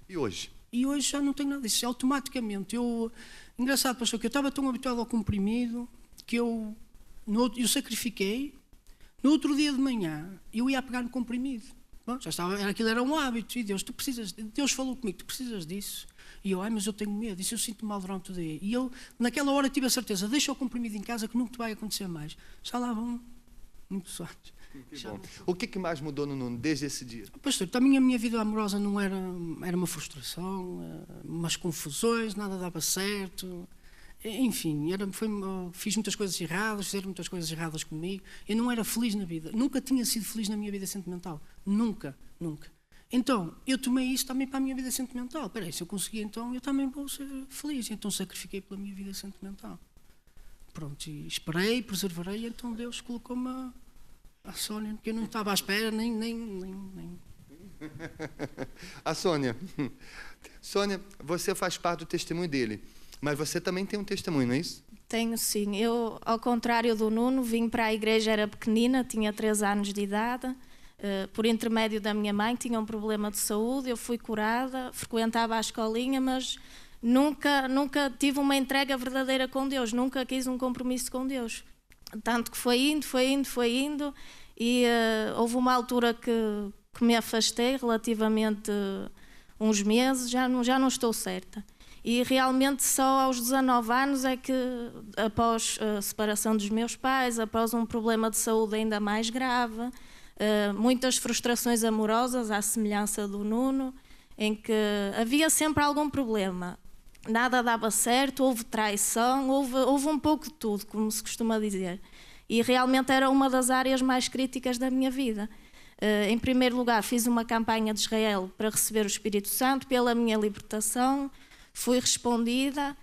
E hoje? E hoje já não tenho nada disso. Automaticamente, engraçado, pastor, que eu estava tão habituado ao comprimido que eu sacrifiquei. No outro dia de manhã, eu ia pegar no comprimido. Bom, aquilo era um hábito, e Deus falou comigo, tu precisas disso. E eu, mas eu tenho medo, isso eu sinto mal durante o dia. E eu, naquela hora, tive a certeza, deixa o comprimido em casa que nunca te vai acontecer mais. Já lá vão muitos anos. O que mais mudou no Nuno desde esse dia? Pastor, também a minha vida amorosa não era uma frustração, umas confusões, nada dava certo. Enfim, fiz muitas coisas erradas, fizeram muitas coisas erradas comigo. Eu não era feliz na vida, nunca tinha sido feliz na minha vida sentimental. Nunca. Então, eu tomei isso também para a minha vida sentimental. Espera aí, se eu conseguir, então eu também vou ser feliz. Então sacrifiquei pela minha vida sentimental. Pronto, e esperei, perseverei, então Deus colocou-me A Sónia, que eu não estava à espera, nem. A Sônia. Sônia, você faz parte do testemunho dele, mas você também tem um testemunho, não é isso? Tenho sim. Eu, ao contrário do Nuno, vim para a igreja, era pequenina, tinha 3 anos de idade. Por intermédio da minha mãe, tinha um problema de saúde, eu fui curada, frequentava a escolinha, mas nunca tive uma entrega verdadeira com Deus, nunca quis um compromisso com Deus. Tanto que foi indo, e houve uma altura que me afastei relativamente uns meses, já não estou certa. E realmente só aos 19 anos é que, após a separação dos meus pais, após um problema de saúde ainda mais grave, muitas frustrações amorosas, à semelhança do Nuno, em que havia sempre algum problema. Nada dava certo, houve traição, houve um pouco de tudo, como se costuma dizer. E realmente era uma das áreas mais críticas da minha vida. Em primeiro lugar, fiz uma campanha de Israel para receber o Espírito Santo, pela minha libertação, fui respondida.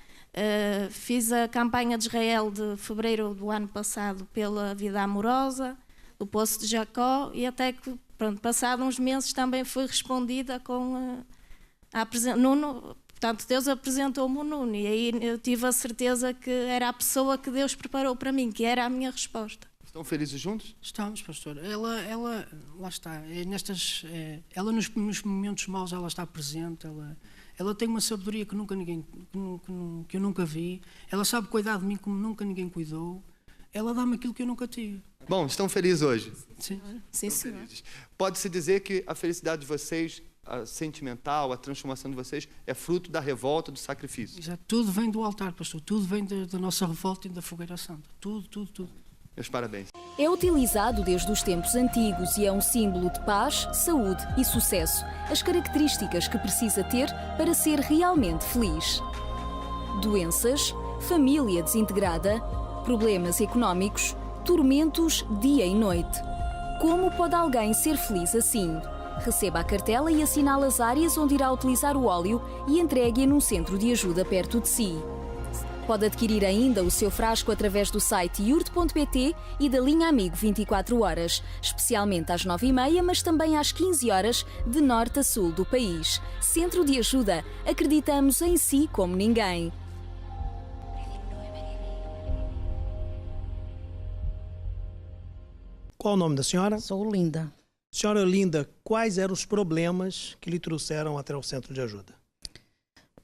Fiz a campanha de Israel de fevereiro do ano passado pela vida amorosa, do Poço de Jacó, e até que, pronto, passado uns meses também fui respondida com Nuno. Portanto, Deus apresentou-me o Nuno, e aí eu tive a certeza que era a pessoa que Deus preparou para mim, que era a minha resposta. Estão felizes juntos? Estamos, pastor. Ela lá está, ela nos momentos maus ela está presente, ela tem uma sabedoria que que eu nunca vi, ela sabe cuidar de mim como nunca ninguém cuidou, ela dá-me aquilo que eu nunca tive. Bom, estão felizes hoje? Sim, sim, senhor. Pode-se dizer que a felicidade de vocês, a sentimental, a transformação de vocês, é fruto da revolta, do sacrifício. Exato. Tudo vem do altar, pastor. Tudo vem da nossa revolta e da fogueira santa. Tudo. Meus parabéns. É utilizado desde os tempos antigos e é um símbolo de paz, saúde e sucesso. As características que precisa ter para ser realmente feliz. Doenças, família desintegrada, problemas económicos, tormentos dia e noite. Como pode alguém ser feliz assim? Receba a cartela e assinale as áreas onde irá utilizar o óleo e entregue-a num centro de ajuda perto de si. Pode adquirir ainda o seu frasco através do site iurde.pt e da linha Amigo 24 horas, especialmente às 9h30, mas também às 15 horas, de norte a sul do país. Centro de ajuda. Acreditamos em si como ninguém. Qual o nome da senhora? Sou Linda. Senhora Linda, quais eram os problemas que lhe trouxeram até o centro de ajuda?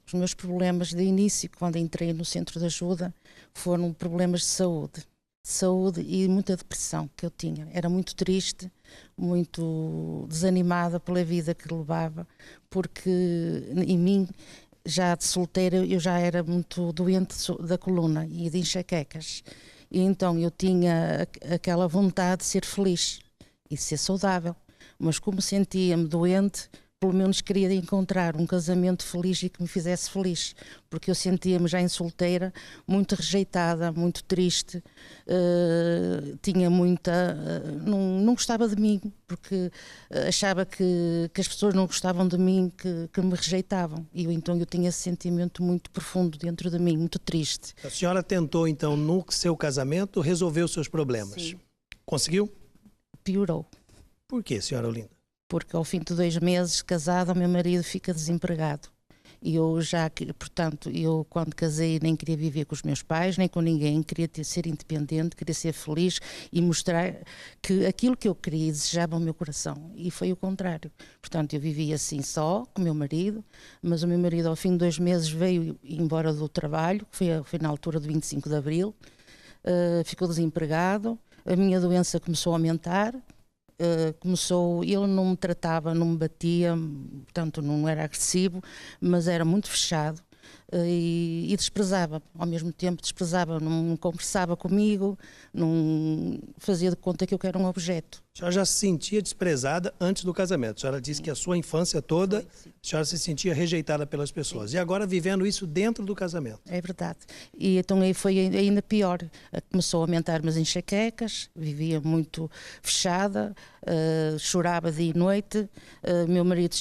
Os meus problemas de início, quando entrei no centro de ajuda, foram problemas de saúde e muita depressão que eu tinha. Era muito triste, muito desanimada pela vida que levava, porque em mim, já de solteira, eu já era muito doente da coluna e de enxaquecas. E então eu tinha aquela vontade de ser feliz e de ser saudável, mas como sentia-me doente, pelo menos queria encontrar um casamento feliz e que me fizesse feliz, porque eu sentia-me já em solteira, muito rejeitada, muito triste, tinha muita... não gostava de mim, porque achava que as pessoas não gostavam de mim, que me rejeitavam. E então eu tinha esse sentimento muito profundo dentro de mim, muito triste. A senhora tentou então no seu casamento resolver os seus problemas. Sim. Conseguiu? Piorou. Por quê, senhora Olinda? Porque ao fim de 2 meses casada, o meu marido fica desempregado. E eu portanto, quando casei nem queria viver com os meus pais, nem com ninguém, queria ser independente, queria ser feliz e mostrar que aquilo que eu queria e desejava ao meu coração. E foi o contrário. Portanto, eu vivia assim só, com o meu marido, mas o meu marido ao fim de 2 meses veio embora do trabalho, foi na altura do 25 de Abril, ficou desempregado, a minha doença começou a aumentar, ele não me tratava, não me batia, portanto não era agressivo, mas era muito fechado e desprezava, ao mesmo tempo desprezava, não conversava comigo, não fazia de conta que eu era um objeto. A senhora já se sentia desprezada antes do casamento. A senhora disse que a sua infância toda, a senhora se sentia rejeitada pelas pessoas. E agora vivendo isso dentro do casamento. É verdade. E então aí foi ainda pior. Começou a aumentar-me as enxaquecas, vivia muito fechada, chorava dia e noite. Meu marido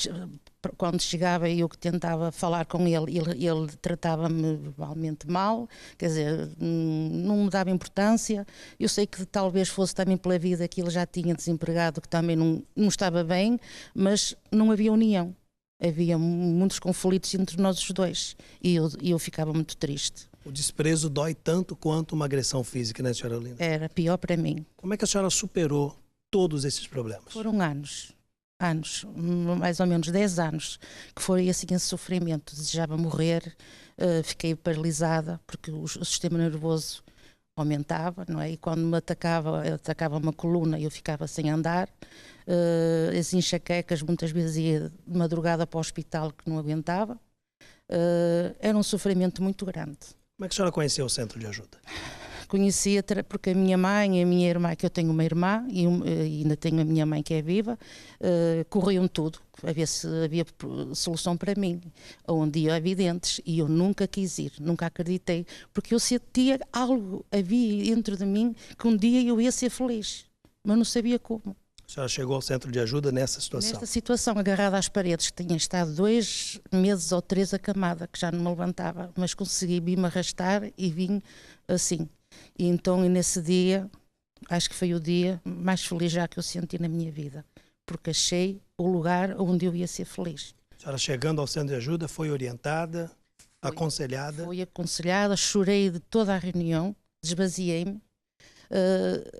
quando chegava eu que tentava falar com ele, ele tratava-me verbalmente mal, quer dizer, não me dava importância. Eu sei que talvez fosse também pela vida que ele já tinha desempregado, que também não estava bem, mas não havia união. Havia muitos conflitos entre nós os dois e eu ficava muito triste. O desprezo dói tanto quanto uma agressão física, né, senhora Olinda? Era pior para mim. Como é que a senhora superou todos esses problemas? Foram anos, mais ou menos 10 anos, que foi assim esse sofrimento. Desejava morrer, fiquei paralisada, porque o sistema nervoso aumentava, não é? E quando me atacava uma coluna, eu ficava sem andar. As enxaquecas, muitas vezes ia de madrugada para o hospital, que não aguentava. Era um sofrimento muito grande. Como é que a senhora conheceu o centro de ajuda? Conhecia porque a minha mãe e a minha irmã, que eu tenho uma irmã e ainda tenho a minha mãe que é viva, corriam tudo, a ver se havia solução para mim, onde ia evidentes, e eu nunca quis ir, nunca acreditei, porque eu sentia algo, havia dentro de mim, que um dia eu ia ser feliz, mas não sabia como. A senhora chegou ao centro de ajuda nessa situação? Nesta situação, agarrada às paredes, que tinha estado 2 meses ou 3 acamada, que já não me levantava, mas consegui vir-me arrastar e vim assim. E então, nesse dia, acho que foi o dia mais feliz já que eu senti na minha vida, porque achei o lugar onde eu ia ser feliz. A senhora chegando ao centro de ajuda foi orientada, aconselhada? Fui aconselhada, chorei de toda a reunião, desvaziei-me.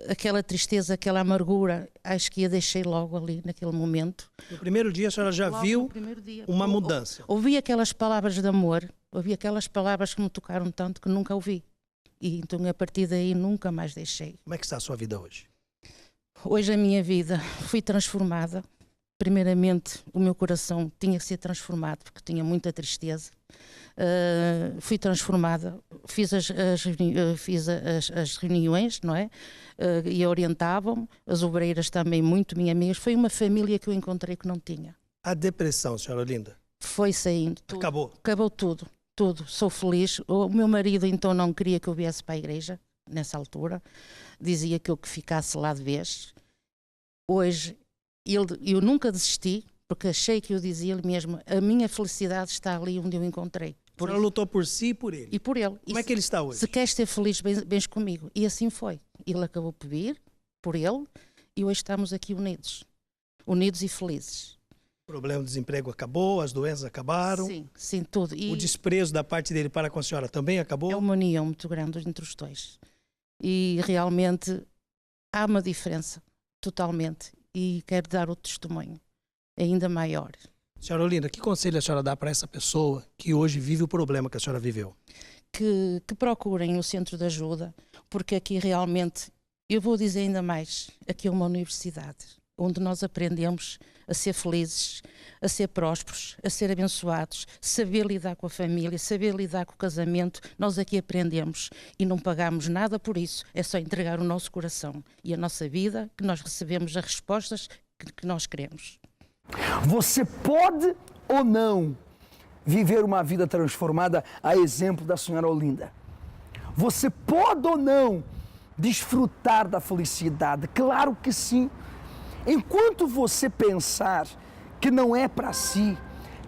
Aquela tristeza, aquela amargura, acho que a deixei logo ali, naquele momento. No primeiro dia a senhora já viu uma mudança? Ouvi aquelas palavras de amor, ouvi aquelas palavras que me tocaram tanto que nunca ouvi. E então a partir daí nunca mais deixei. Como é que está a sua vida hoje? Hoje a minha vida fui transformada. Primeiramente o meu coração tinha que ser transformado porque tinha muita tristeza. Fui transformada, fiz as reuniões, não é? E orientavam, as obreiras também muito minhas amigas. Foi uma família que eu encontrei que não tinha. A depressão, senhora Olinda? Foi saindo. Tudo. Acabou? Acabou tudo. Tudo, sou feliz. O meu marido então não queria que eu viesse para a igreja, nessa altura, dizia que eu que ficasse lá de vez. Hoje, eu nunca desisti, porque achei que eu dizia-lhe mesmo, a minha felicidade está ali onde eu encontrei. Ela lutou por si e por ele? E por ele. Como é que ele está hoje? Se queres ser feliz, bens comigo. E assim foi. Ele acabou por vir, por ele, e hoje estamos aqui unidos e felizes. O problema do desemprego acabou, as doenças acabaram. Sim, tudo. E o desprezo da parte dele para com a senhora também acabou? É uma união muito grande entre os dois. E realmente há uma diferença, totalmente. E quero dar o testemunho ainda maior. Senhora Olinda, que conselho a senhora dá para essa pessoa que hoje vive o problema que a senhora viveu? Que procurem o centro de ajuda, porque aqui realmente, eu vou dizer ainda mais, aqui é uma universidade, onde nós aprendemos a ser felizes, a ser prósperos, a ser abençoados, saber lidar com a família, saber lidar com o casamento. Nós aqui aprendemos e não pagamos nada por isso, é só entregar o nosso coração e a nossa vida, que nós recebemos as respostas que nós queremos. Você pode ou não viver uma vida transformada, a exemplo da senhora Olinda? Você pode ou não desfrutar da felicidade? Claro que sim. Enquanto você pensar que não é para si,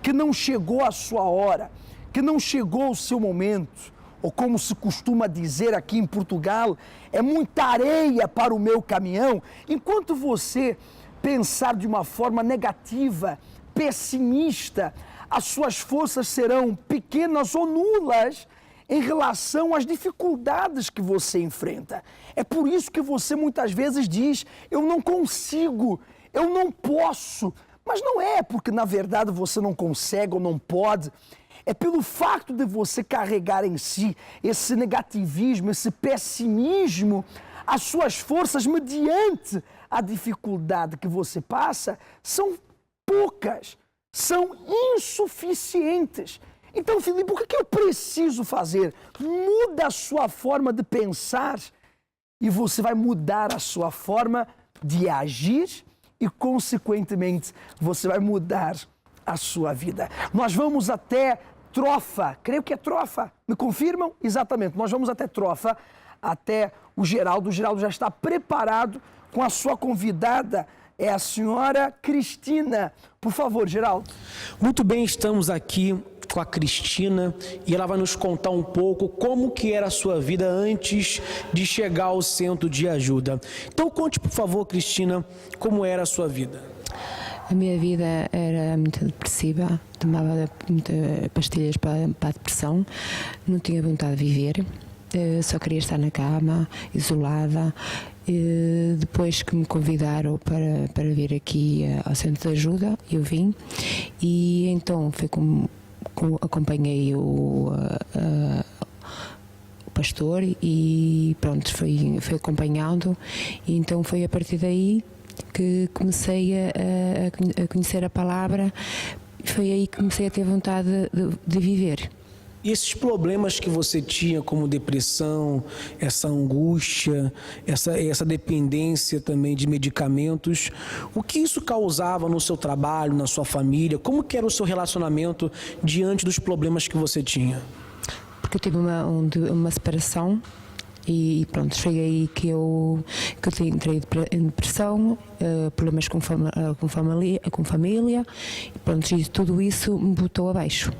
que não chegou a sua hora, que não chegou o seu momento, ou como se costuma dizer aqui em Portugal, é muita areia para o meu caminhão, enquanto você pensar de uma forma negativa, pessimista, as suas forças serão pequenas ou nulas em relação às dificuldades que você enfrenta. É por isso que você muitas vezes diz, eu não consigo, eu não posso. Mas não é porque na verdade você não consegue ou não pode. É pelo fato de você carregar em si esse negativismo, esse pessimismo, as suas forças mediante a dificuldade que você passa são poucas, são insuficientes. Então, Filipe, o que eu preciso fazer? Muda a sua forma de pensar e você vai mudar a sua forma de agir e, consequentemente, você vai mudar a sua vida. Nós vamos até Trofa, creio que é Trofa, me confirmam? Exatamente, nós vamos até Trofa, até o Geraldo já está preparado com a sua convidada é a senhora Cristina. Por favor, Geraldo. Muito bem, estamos aqui com a Cristina e ela vai nos contar um pouco como que era a sua vida antes de chegar ao centro de ajuda. Então conte, por favor, Cristina, como era a sua vida. A minha vida era muito depressiva, tomava muitas pastilhas para a depressão, não tinha vontade de viver, só queria estar na cama, isolada. Depois que me convidaram para vir aqui ao centro de ajuda, eu vim e então foi acompanhei o pastor e pronto, foi acompanhando, e então foi a partir daí que comecei a conhecer a palavra, foi aí que comecei a ter vontade de viver. E esses problemas que você tinha, como depressão, essa angústia, essa dependência também de medicamentos, o que isso causava no seu trabalho, na sua família? Como que era o seu relacionamento diante dos problemas que você tinha? Porque eu tive uma separação e pronto, foi aí que eu entrei em depressão, problemas com família, e pronto, e tudo isso me botou abaixo.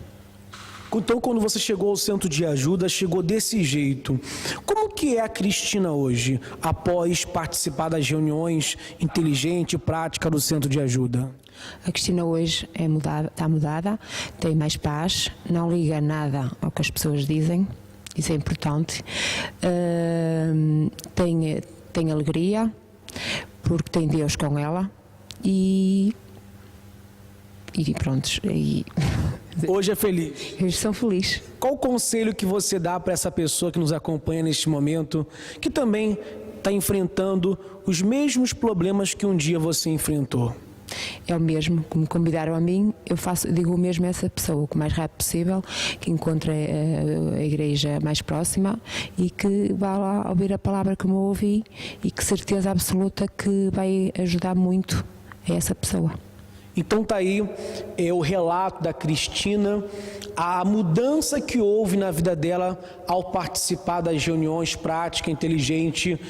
Então, quando você chegou ao centro de ajuda, chegou desse jeito. Como que é a Cristina hoje, após participar das reuniões inteligente e prática do centro de ajuda? A Cristina hoje está mudada, tem mais paz, não liga nada ao que as pessoas dizem, isso é importante. Tem alegria, porque tem Deus com ela e pronto. Hoje é feliz? Hoje sou feliz. Qual o conselho que você dá para essa pessoa que nos acompanha neste momento, que também está enfrentando os mesmos problemas que um dia você enfrentou? É o mesmo, como me convidaram a mim, digo o mesmo a essa pessoa, o mais rápido possível, que encontre a igreja mais próxima e que vá lá ouvir a palavra que eu ouvi, e que certeza absoluta que vai ajudar muito a essa pessoa. Então tá aí o relato da Cristina, a mudança que houve na vida dela ao participar das reuniões prática inteligente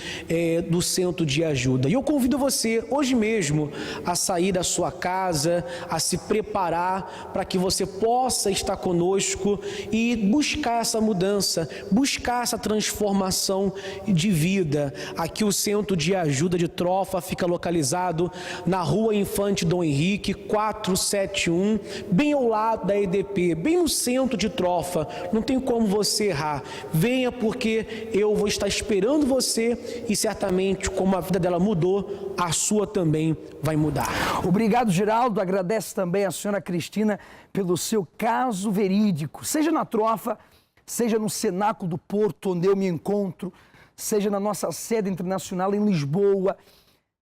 do centro de ajuda. E eu convido você hoje mesmo a sair da sua casa, a se preparar para que você possa estar conosco e buscar essa mudança, buscar essa transformação de vida. Aqui o centro de ajuda de Trofa fica localizado na Rua Infante Dom Henrique, 471, bem ao lado da EDP, bem no centro de Trofa. Não tem como você errar. Venha, porque eu vou estar esperando você e certamente, como a vida dela mudou, a sua também vai mudar. Obrigado, Geraldo. Agradece também a senhora Cristina pelo seu caso verídico. Seja na Trofa, seja no Cenáculo do Porto, onde eu me encontro, seja na nossa sede internacional em Lisboa,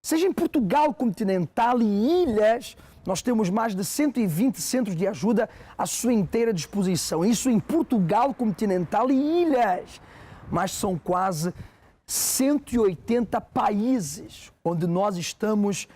seja em Portugal continental e ilhas, nós temos mais de 120 centros de ajuda à sua inteira disposição. Isso em Portugal continental e ilhas. Mas são quase 180 países onde nós estamos,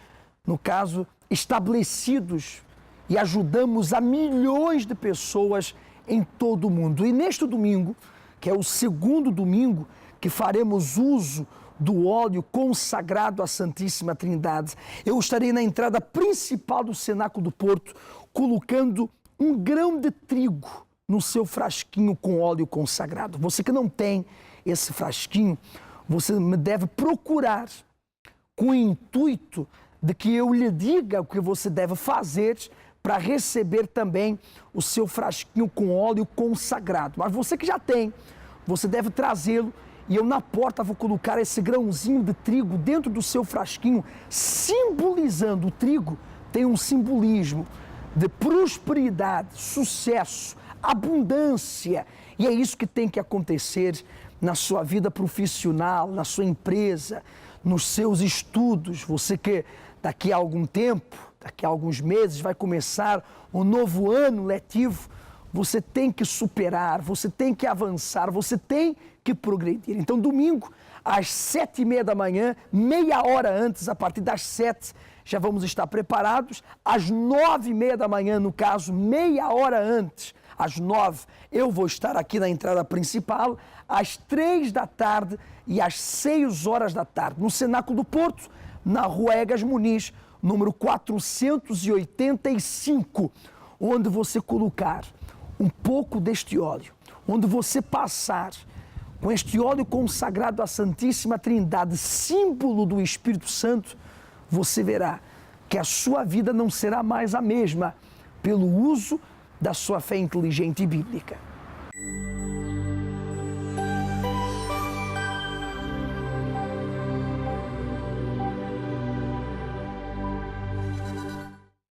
no caso, estabelecidos e ajudamos a milhões de pessoas em todo o mundo. E neste domingo, que é o segundo domingo que faremos uso do óleo consagrado à Santíssima Trindade, eu estarei na entrada principal do Cenáculo do Porto, colocando um grão de trigo no seu frasquinho com óleo consagrado. Você que não tem esse frasquinho, você me deve procurar com o intuito de que eu lhe diga o que você deve fazer para receber também o seu frasquinho com óleo consagrado. Mas você que já tem, você deve trazê-lo. E eu na porta vou colocar esse grãozinho de trigo dentro do seu frasquinho, simbolizando, o trigo tem um simbolismo de prosperidade, sucesso, abundância. E é isso que tem que acontecer na sua vida profissional, na sua empresa, nos seus estudos. Você que daqui a algum tempo, daqui a alguns meses, vai começar um novo ano letivo, você tem que superar, você tem que avançar, você tem que progredir. Então, domingo, às 7h30 da manhã, meia hora antes, a partir das 7, já vamos estar preparados. Às 9h30 da manhã, no caso, meia hora antes, às 9, eu vou estar aqui na entrada principal. Às 3 da tarde e às 6 horas da tarde, no Cenáculo do Porto, na Rua Egas Muniz, número 485, onde você colocar um pouco deste óleo, onde você passar com este óleo consagrado à Santíssima Trindade, símbolo do Espírito Santo, você verá que a sua vida não será mais a mesma pelo uso da sua fé inteligente e bíblica.